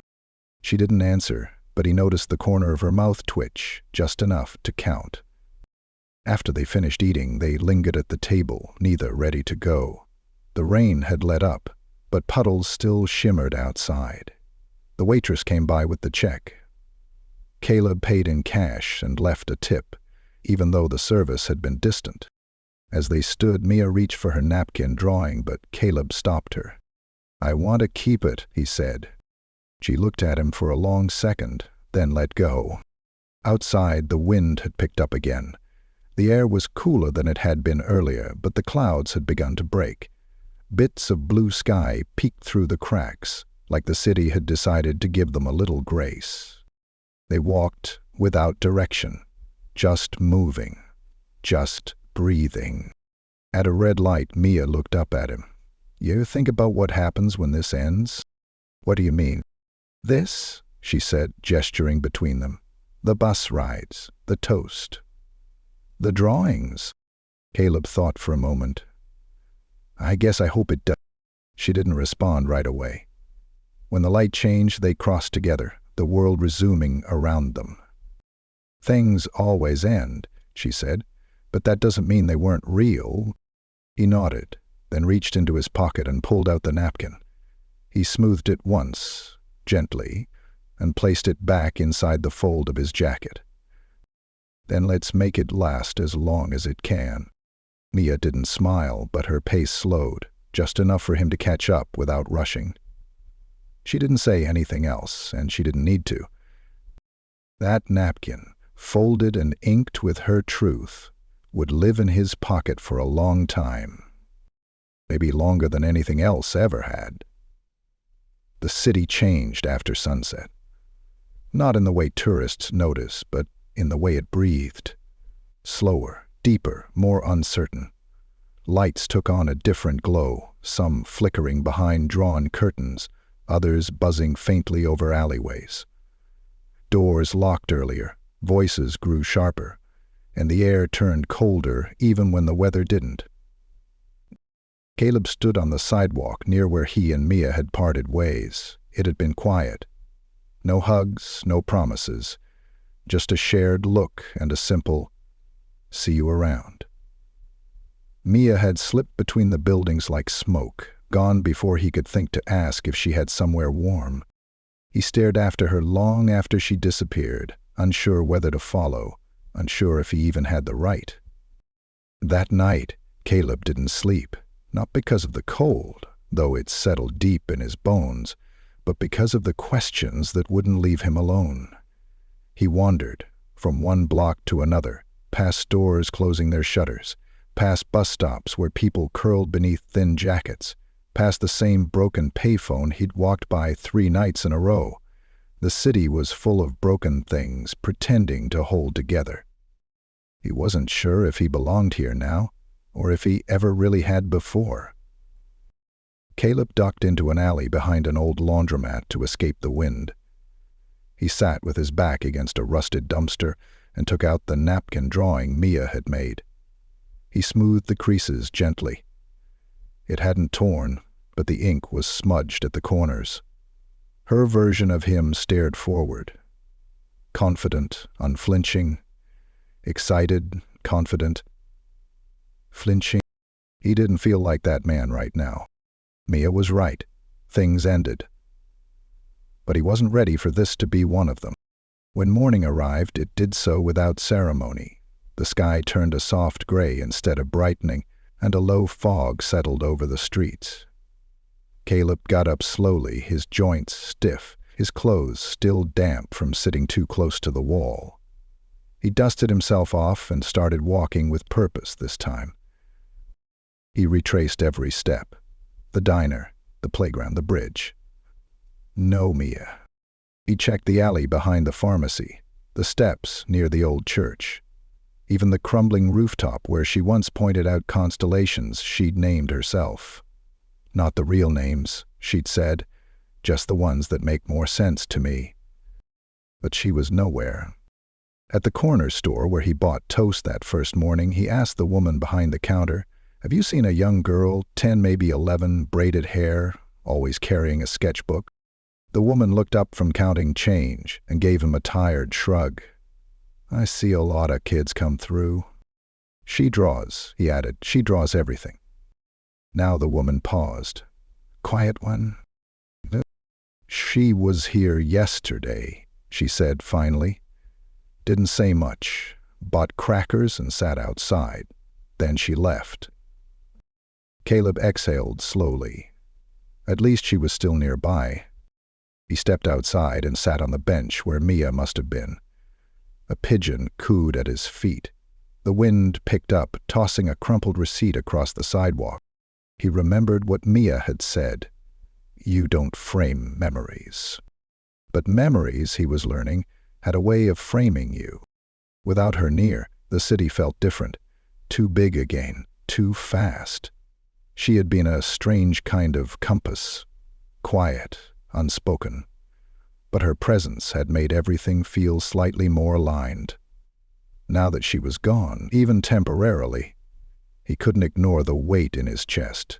She didn't answer, but he noticed the corner of her mouth twitch, just enough to count. After they finished eating, they lingered at the table, neither ready to go. The rain had let up, but puddles still shimmered outside. The waitress came by with the check. Caleb paid in cash and left a tip, even though the service had been distant. As they stood, Mia reached for her napkin drawing, but Caleb stopped her. "I want to keep it," he said. She looked at him for a long second, then let go. Outside, the wind had picked up again. The air was cooler than it had been earlier, but the clouds had begun to break. Bits of blue sky peeked through the cracks, like the city had decided to give them a little grace. They walked without direction, just moving, just breathing. At a red light, Mia looked up at him. "You think about what happens when this ends?" "What do you mean?" "This," she said, gesturing between them. "The bus rides, the toast, the drawings." Caleb thought for a moment. "I guess I hope it does." She didn't respond right away. When the light changed, they crossed together, the world resuming around them. "Things always end," she said, "but that doesn't mean they weren't real." He nodded, then reached into his pocket and pulled out the napkin. He smoothed it once, gently, and placed it back inside the fold of his jacket. "Then let's make it last as long as it can." Mia didn't smile, but her pace slowed, just enough for him to catch up without rushing. She didn't say anything else, and she didn't need to. That napkin, folded and inked with her truth, would live in his pocket for a long time. Maybe longer than anything else ever had. The city changed after sunset. Not in the way tourists notice, but in the way it breathed. Slower, deeper, more uncertain. Lights took on a different glow, some flickering behind drawn curtains, others buzzing faintly over alleyways. Doors locked earlier, voices grew sharper, and the air turned colder even when the weather didn't. Caleb stood on the sidewalk near where he and Mia had parted ways. It had been quiet. No hugs, no promises, just a shared look and a simple, "See you around." Mia had slipped between the buildings like smoke, gone before he could think to ask if she had somewhere warm. He stared after her long after she disappeared, unsure whether to follow, unsure if he even had the right. That night, Caleb didn't sleep, not because of the cold, though it settled deep in his bones, but because of the questions that wouldn't leave him alone. He wandered, from one block to another, past stores closing their shutters, past bus stops where people curled beneath thin jackets, past the same broken payphone he'd walked by 3 nights in a row. The city was full of broken things pretending to hold together. He wasn't sure if he belonged here now, or if he ever really had before. Caleb ducked into an alley behind an old laundromat to escape the wind. He sat with his back against a rusted dumpster and took out the napkin drawing Mia had made. He smoothed the creases gently. It hadn't torn, but the ink was smudged at the corners. Her version of him stared forward. Confident, unflinching, excited, confident, flinching. He didn't feel like that man right now. Mia was right. Things ended. But he wasn't ready for this to be one of them. When morning arrived, it did so without ceremony. The sky turned a soft gray instead of brightening, and a low fog settled over the streets. Caleb got up slowly, his joints stiff, his clothes still damp from sitting too close to the wall. He dusted himself off and started walking with purpose this time. He retraced every step. The diner, the playground, the bridge. No Mia. He checked the alley behind the pharmacy, the steps near the old church, even the crumbling rooftop where she once pointed out constellations she'd named herself. Not the real names, she'd said, just the ones that make more sense to me. But she was nowhere. At the corner store where he bought toast that first morning, he asked the woman behind the counter, "Have you seen a young girl, 10, maybe 11, braided hair, always carrying a sketchbook?" The woman looked up from counting change and gave him a tired shrug. "I see a lot of kids come through." "She draws," he added. "She draws everything." Now the woman paused. "Quiet one?" "She was here yesterday," she said finally. Didn't say much. Bought crackers and sat outside. Then she left. Caleb exhaled slowly. At least she was still nearby. He stepped outside and sat on the bench where Mia must have been. A pigeon cooed at his feet. The wind picked up, tossing a crumpled receipt across the sidewalk. He remembered what Mia had said. "You don't frame memories." But memories, he was learning, had a way of framing you. Without her near, the city felt different. Too big again, too fast. She had been a strange kind of compass. Quiet, unspoken. But her presence had made everything feel slightly more aligned. Now that she was gone, even temporarily, he couldn't ignore the weight in his chest.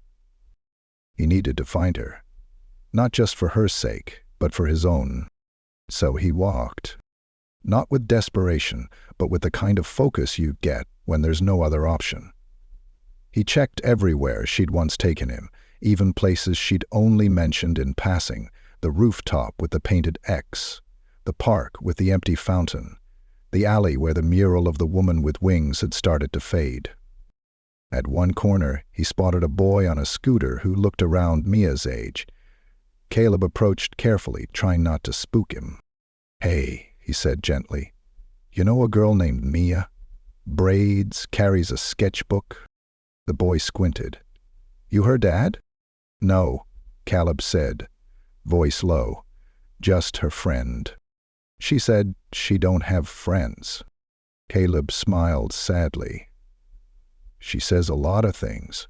He needed to find her. Not just for her sake, but for his own. So he walked. Not with desperation, but with the kind of focus you get when there's no other option. He checked everywhere she'd once taken him, even places she'd only mentioned in passing, the rooftop with the painted X, the park with the empty fountain, the alley where the mural of the woman with wings had started to fade. At one corner, he spotted a boy on a scooter who looked around Mia's age. Caleb approached carefully, trying not to spook him. "Hey," he said gently, "you know a girl named Mia? Braids, carries a sketchbook?" The boy squinted. "You her dad?" "No," Caleb said, voice low. "Just her friend. She said she don't have friends." Caleb smiled sadly. "She says a lot of things."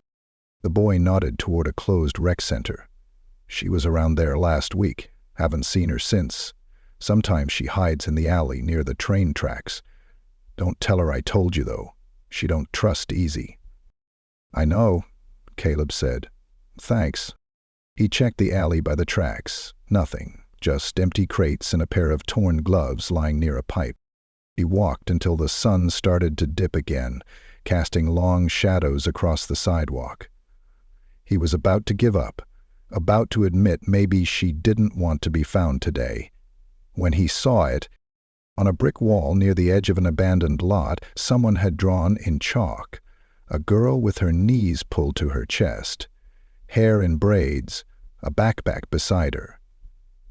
The boy nodded toward a closed rec center. "She was around there last week. Haven't seen her since. Sometimes she hides in the alley near the train tracks. Don't tell her I told you, though. She don't trust easy." "I know," Caleb said. "Thanks." He checked the alley by the tracks. Nothing, just empty crates and a pair of torn gloves lying near a pipe. He walked until the sun started to dip again, casting long shadows across the sidewalk. He was about to give up, about to admit maybe she didn't want to be found today, when he saw it. On a brick wall near the edge of an abandoned lot, someone had drawn in chalk a girl with her knees pulled to her chest, hair in braids, a backpack beside her.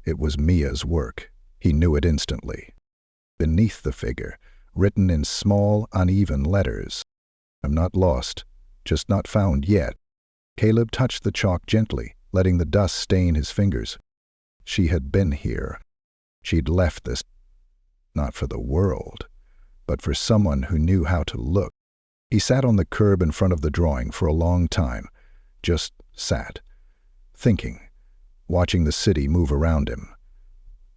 It was Mia's work. He knew it instantly. Beneath the figure, written in small, uneven letters, "I'm not lost, just not found yet." Caleb touched the chalk gently, letting the dust stain his fingers. She had been here. She'd left this, not for the world, but for someone who knew how to look. He sat on the curb in front of the drawing for a long time, just sat, thinking, watching the city move around him.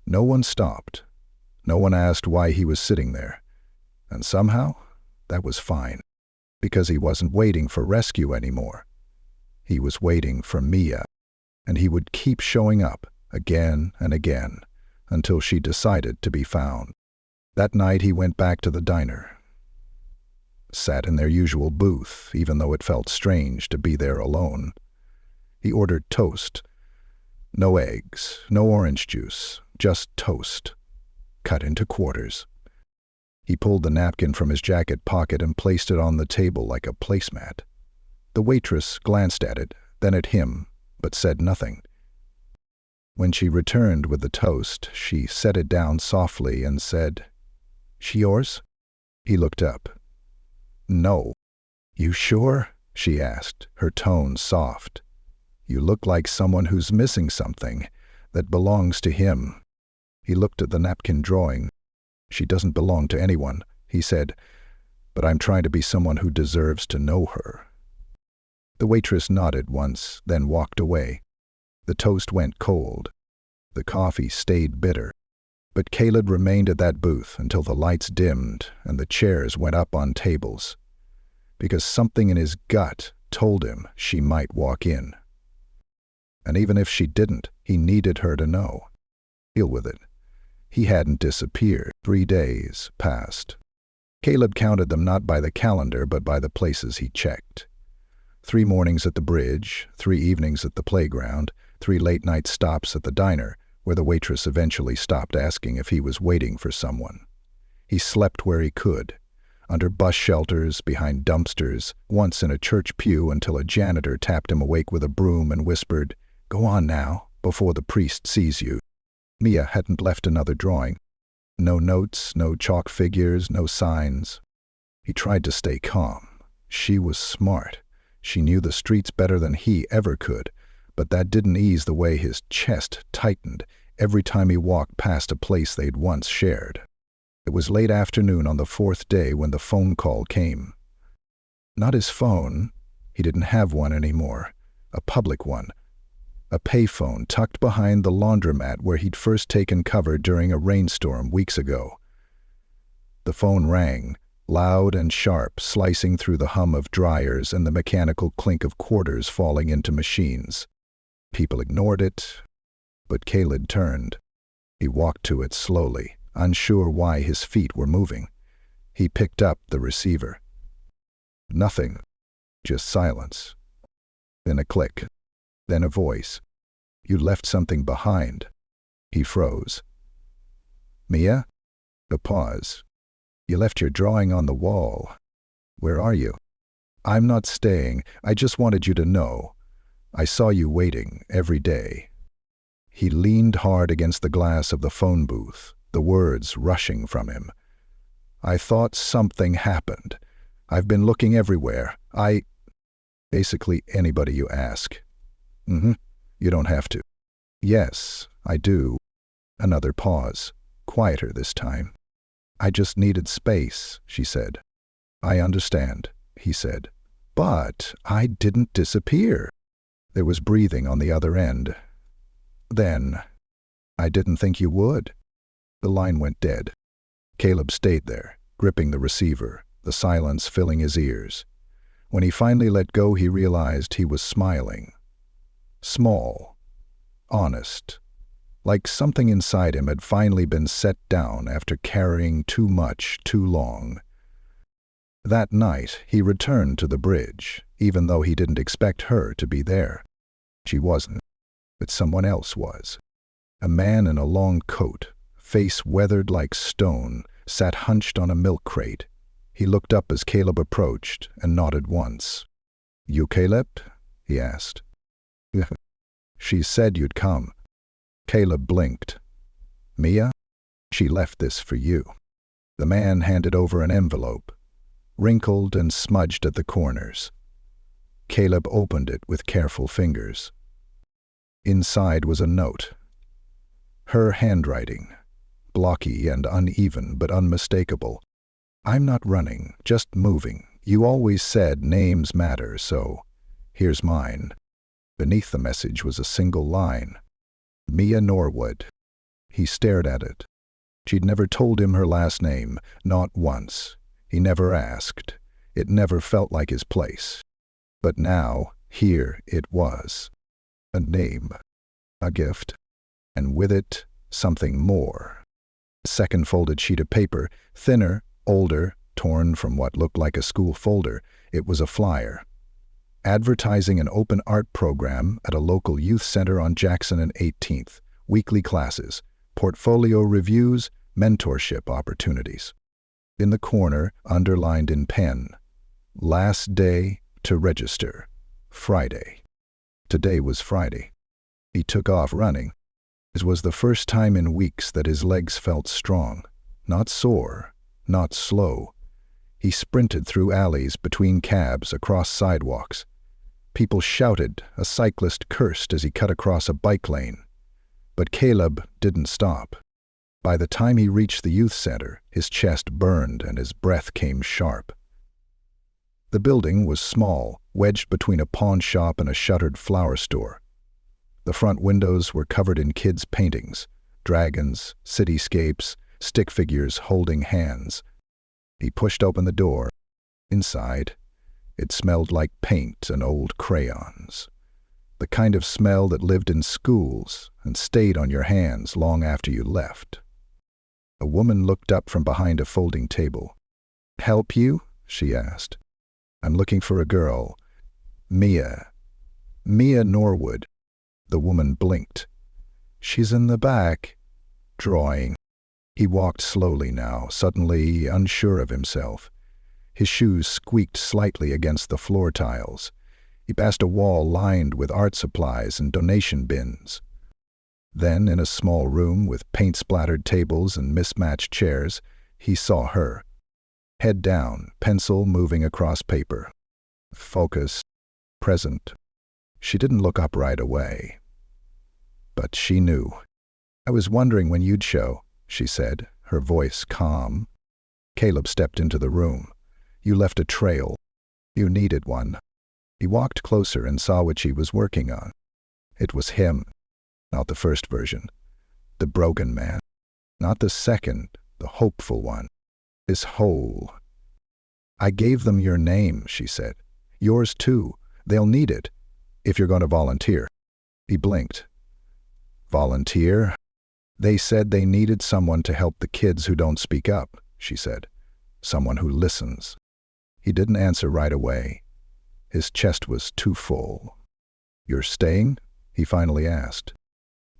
No one stopped. No one asked why he was sitting there. And somehow, that was fine, because he wasn't waiting for rescue anymore. He was waiting for Mia, and he would keep showing up again and again until she decided to be found. That night he went back to the diner, sat in their usual booth, even though it felt strange to be there alone. He ordered toast. No eggs, no orange juice, just toast, cut into quarters. He pulled the napkin from his jacket pocket and placed it on the table like a placemat. The waitress glanced at it, then at him, but said nothing. When she returned with the toast, she set it down softly and said, "She yours?" He looked up. "No." "You sure?" she asked, her tone soft. "You look like someone who's missing something that belongs to him." He looked at the napkin drawing. "She doesn't belong to anyone," he said, "but I'm trying to be someone who deserves to know her." The waitress nodded once, then walked away. The toast went cold. The coffee stayed bitter. But Caleb remained at that booth until the lights dimmed and the chairs went up on tables, because something in his gut told him she might walk in. And even if she didn't, he needed her to know. Deal with it. He hadn't disappeared. 3 days passed. Caleb counted them not by the calendar but by the places he checked. 3 mornings at the bridge, 3 evenings at the playground, 3 late-night stops at the diner, where the waitress eventually stopped asking if he was waiting for someone. He slept where he could, under bus shelters, behind dumpsters, once in a church pew until a janitor tapped him awake with a broom and whispered, "Go on now, before the priest sees you." Mia hadn't left another drawing. No notes, no chalk figures, no signs. He tried to stay calm. She was smart. She knew the streets better than he ever could, but that didn't ease the way his chest tightened every time he walked past a place they'd once shared. It was late afternoon on the 4th day when the phone call came. Not his phone. He didn't have one anymore. A public one. A payphone tucked behind the laundromat where he'd first taken cover during a rainstorm weeks ago. The phone rang, loud and sharp, slicing through the hum of dryers and the mechanical clink of quarters falling into machines. People ignored it, but Caleb turned. He walked to it slowly, unsure why his feet were moving. He picked up the receiver. Nothing, just silence. Then a click, then a voice. "You left something behind." He froze. "Mia?" A pause. "You left your drawing on the wall. Where are you?" "I'm not staying. I just wanted you to know. I saw you waiting every day." He leaned hard against the glass of the phone booth, the words rushing from him. "I thought something happened. I've been looking everywhere. Basically anybody you ask." You don't have to." "Yes, I do." Another pause, quieter this time. "I just needed space," she said. "I understand," he said. "But I didn't disappear." There was breathing on the other end. "Then, I didn't think you would." The line went dead. Caleb stayed there, gripping the receiver, the silence filling his ears. When he finally let go, he realized he was smiling. Small, honest, like something inside him had finally been set down after carrying too much too long. That night, he returned to the bridge, even though he didn't expect her to be there. She wasn't, but someone else was. A man in a long coat, face weathered like stone, sat hunched on a milk crate. He looked up as Caleb approached and nodded once. "You Caleb?" he asked. "She said you'd come." Caleb blinked. "Mia? She left this for you." The man handed over an envelope, wrinkled and smudged at the corners. Caleb opened it with careful fingers. Inside was a note. Her handwriting, blocky and uneven but unmistakable. I'm not running, just moving. You always said names matter, so here's mine." Beneath the message was a single line. Mia Norwood. He stared at it. She'd never told him her last name, not once. He never asked. It never felt like his place. But now, here it was. A name. A gift. And with it, something more. A second folded sheet of paper, thinner, older, torn from what looked like a school folder. It was a flyer. Advertising an open art program at a local youth center on Jackson and 18th. Weekly classes, portfolio reviews, mentorship opportunities. In the corner, underlined in pen, last day to register, Friday. Today was Friday. He took off running. It was the first time in weeks that his legs felt strong, not sore, not slow. He sprinted through alleys, between cabs, across sidewalks. People shouted, a cyclist cursed as he cut across a bike lane. But Caleb didn't stop. By the time he reached the youth center, his chest burned and his breath came sharp. The building was small, wedged between a pawn shop and a shuttered flower store. The front windows were covered in kids' paintings, dragons, cityscapes, stick figures holding hands. He pushed open the door. Inside, it smelled like paint and old crayons. The kind of smell that lived in schools and stayed on your hands long after you left. A woman looked up from behind a folding table. "Help you?" she asked. "I'm looking for a girl. Mia Norwood." The woman blinked. "She's in the back, drawing." He walked slowly now, suddenly unsure of himself. His shoes squeaked slightly against the floor tiles. He passed a wall lined with art supplies and donation bins. Then, in a small room with paint-splattered tables and mismatched chairs, he saw her. Head down, pencil moving across paper. Focused, present. She didn't look up right away. But she knew. "I was wondering when you'd show," she said, her voice calm. Caleb stepped into the room. "You left a trail. You needed one." He walked closer and saw what she was working on. It was him. Not the first version. The broken man. Not the second, the hopeful one. His whole. "I gave them your name," she said. "Yours too. They'll need it, if you're going to volunteer." He blinked. "Volunteer?" "They said they needed someone to help the kids who don't speak up," she said. "Someone who listens." He didn't answer right away. His chest was too full. "You're staying?" he finally asked.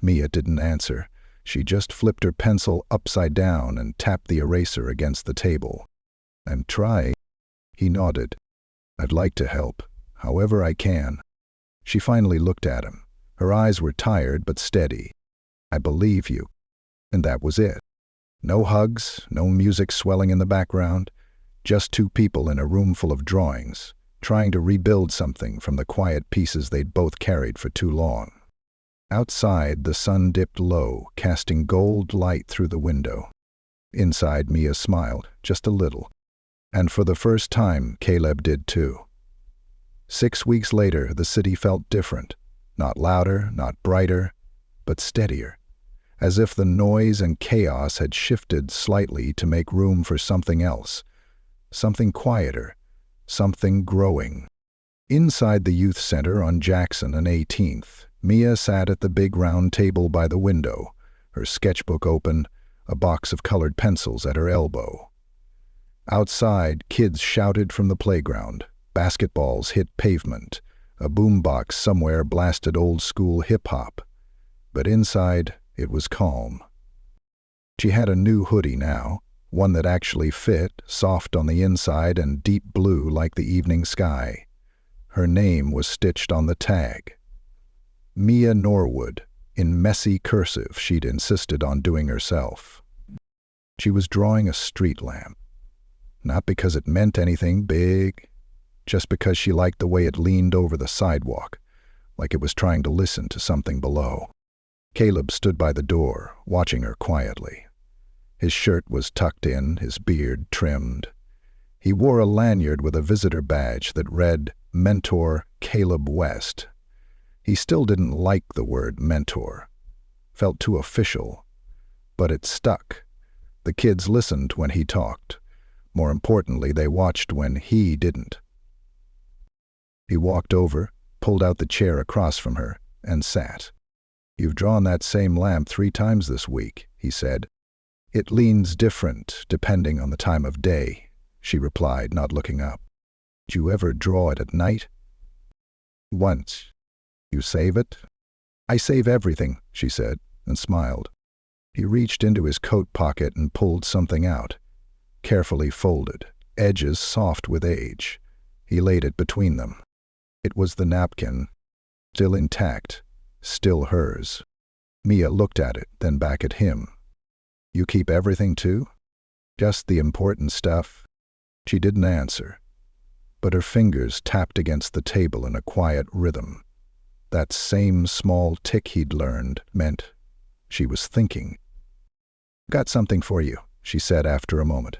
Mia didn't answer. She just flipped her pencil upside down and tapped the eraser against the table. "I'm trying." He nodded. "I'd like to help, however I can." She finally looked at him. Her eyes were tired but steady. "I believe you." And that was it. No hugs, no music swelling in the background, just two people in a room full of drawings, trying to rebuild something from the quiet pieces they'd both carried for too long. Outside, the sun dipped low, casting gold light through the window. Inside, Mia smiled, just a little. And for the first time, Caleb did too. 6 weeks later, the city felt different. Not louder, not brighter, but steadier. As if the noise and chaos had shifted slightly to make room for something else. Something quieter. Something growing. Inside the youth center on Jackson and 18th, Mia sat at the big round table by the window, her sketchbook open, a box of colored pencils at her elbow. Outside, kids shouted from the playground. Basketballs hit pavement. A boombox somewhere blasted old-school hip-hop. But inside, it was calm. She had a new hoodie now, one that actually fit, soft on the inside and deep blue like the evening sky. Her name was stitched on the tag. Mia Norwood, in messy cursive she'd insisted on doing herself. She was drawing a street lamp. Not because it meant anything big, just because she liked the way it leaned over the sidewalk, like it was trying to listen to something below. Caleb stood by the door, watching her quietly. His shirt was tucked in, his beard trimmed. He wore a lanyard with a visitor badge that read, Mentor Caleb West. He still didn't like the word mentor. Felt too official. But it stuck. The kids listened when he talked. More importantly, they watched when he didn't. He walked over, pulled out the chair across from her, and sat. "You've drawn that same lamp 3 times this week," he said. "It leans different, depending on the time of day," she replied, not looking up. "Do you ever draw it at night?" "Once." "You save it?" "I save everything," she said, and smiled. He reached into his coat pocket and pulled something out. Carefully folded, edges soft with age. He laid it between them. It was the napkin, still intact, still hers. Mia looked at it, then back at him. "You keep everything too?" "Just the important stuff." She didn't answer, but her fingers tapped against the table in a quiet rhythm. That same small tick he'd learned meant she was thinking. "Got something for you," she said after a moment.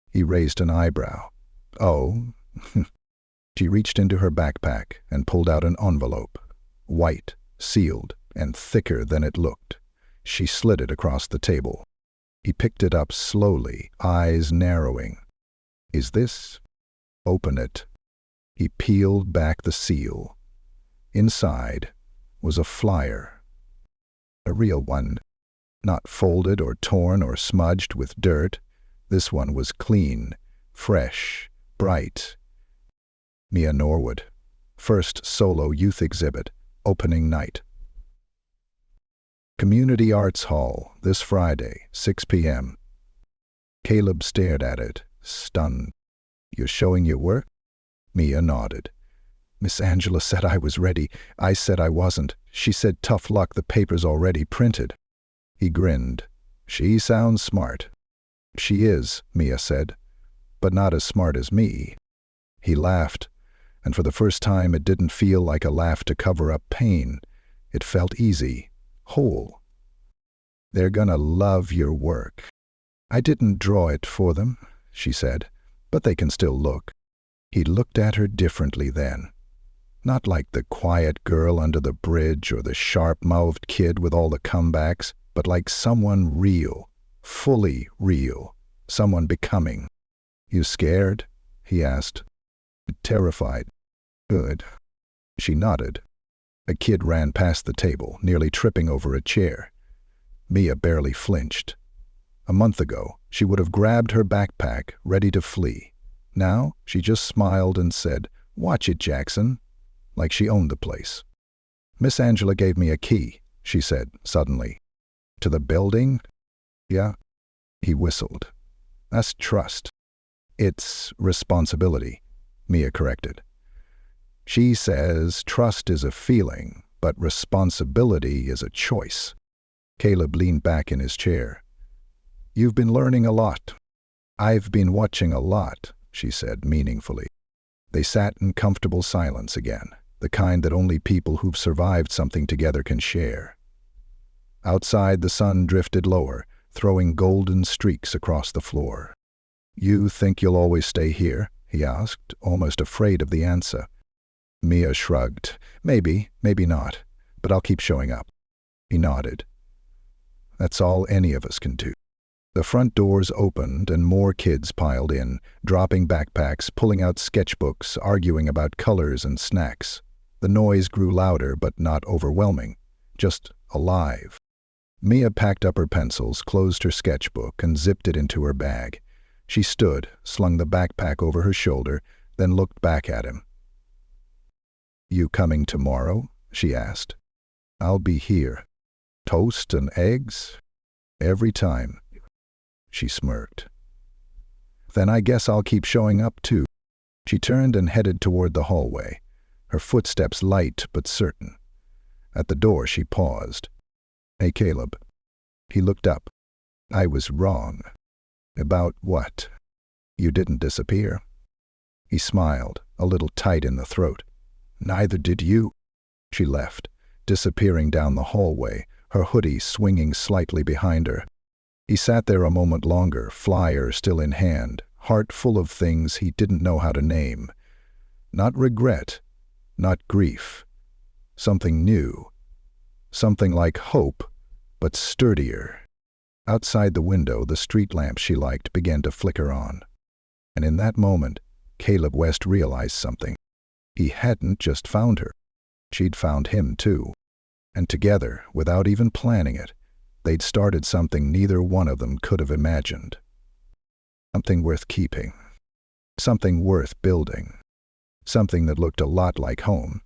He raised an eyebrow. "Oh?" She reached into her backpack and pulled out an envelope. White, sealed, and thicker than it looked. She slid it across the table. He picked it up slowly, eyes narrowing. "Is this?" "Open it." He peeled back the seal. Inside was a flyer. A real one. Not folded or torn or smudged with dirt. This one was clean, fresh, bright. Mia Norwood. First solo youth exhibit, opening night. Community Arts Hall, this Friday, 6 p.m. Caleb stared at it, stunned. "You're showing your work?" Mia nodded. "Miss Angela said I was ready. I said I wasn't. She said tough luck, the paper's already printed." He grinned. "She sounds smart." "She is," Mia said, "but not as smart as me." He laughed, and for the first time it didn't feel like a laugh to cover up pain. It felt easy, whole. "They're gonna love your work." "I didn't draw it for them," she said, "but they can still look." He looked at her differently then. Not like the quiet girl under the bridge or the sharp-mouthed kid with all the comebacks, but like someone real, fully real, someone becoming. "You scared?" he asked. "Terrified." "Good." She nodded. A kid ran past the table, nearly tripping over a chair. Mia barely flinched. A month ago, she would have grabbed her backpack, ready to flee. Now, she just smiled and said, "Watch it, Jackson," like she owned the place. "Miss Angela gave me a key," she said suddenly. "To the building?" "Yeah." He whistled. "That's trust." "It's responsibility," Mia corrected. "She says trust is a feeling, but responsibility is a choice." Caleb leaned back in his chair. "You've been learning a lot." "I've been watching a lot," she said meaningfully. They sat in comfortable silence again, the kind that only people who've survived something together can share. Outside, the sun drifted lower, throwing golden streaks across the floor. "You think you'll always stay here?" he asked, almost afraid of the answer. Mia shrugged. "Maybe, maybe not, but I'll keep showing up." He nodded. "That's all any of us can do." The front doors opened and more kids piled in, dropping backpacks, pulling out sketchbooks, arguing about colors and snacks. The noise grew louder but not overwhelming, just alive. Mia packed up her pencils, closed her sketchbook, and zipped it into her bag. She stood, slung the backpack over her shoulder, then looked back at him. "You coming tomorrow?" she asked. "I'll be here." "Toast and eggs?" "Every time." She smirked. "Then I guess I'll keep showing up too." She turned and headed toward the hallway, her footsteps light but certain. At the door she paused. "Hey, Caleb." He looked up. "I was wrong." "About what?" "You didn't disappear." He smiled, a little tight in the throat. "Neither did you." She left, disappearing down the hallway, her hoodie swinging slightly behind her. He sat there a moment longer, flyer still in hand, heart full of things he didn't know how to name. Not regret, not grief. Something new. Something like hope, but sturdier. Outside the window, the street lamp she liked began to flicker on. And in that moment, Caleb West realized something. He hadn't just found her. She'd found him too. And together, without even planning it, they'd started something neither one of them could have imagined. Something worth keeping. Something worth building. Something that looked a lot like home,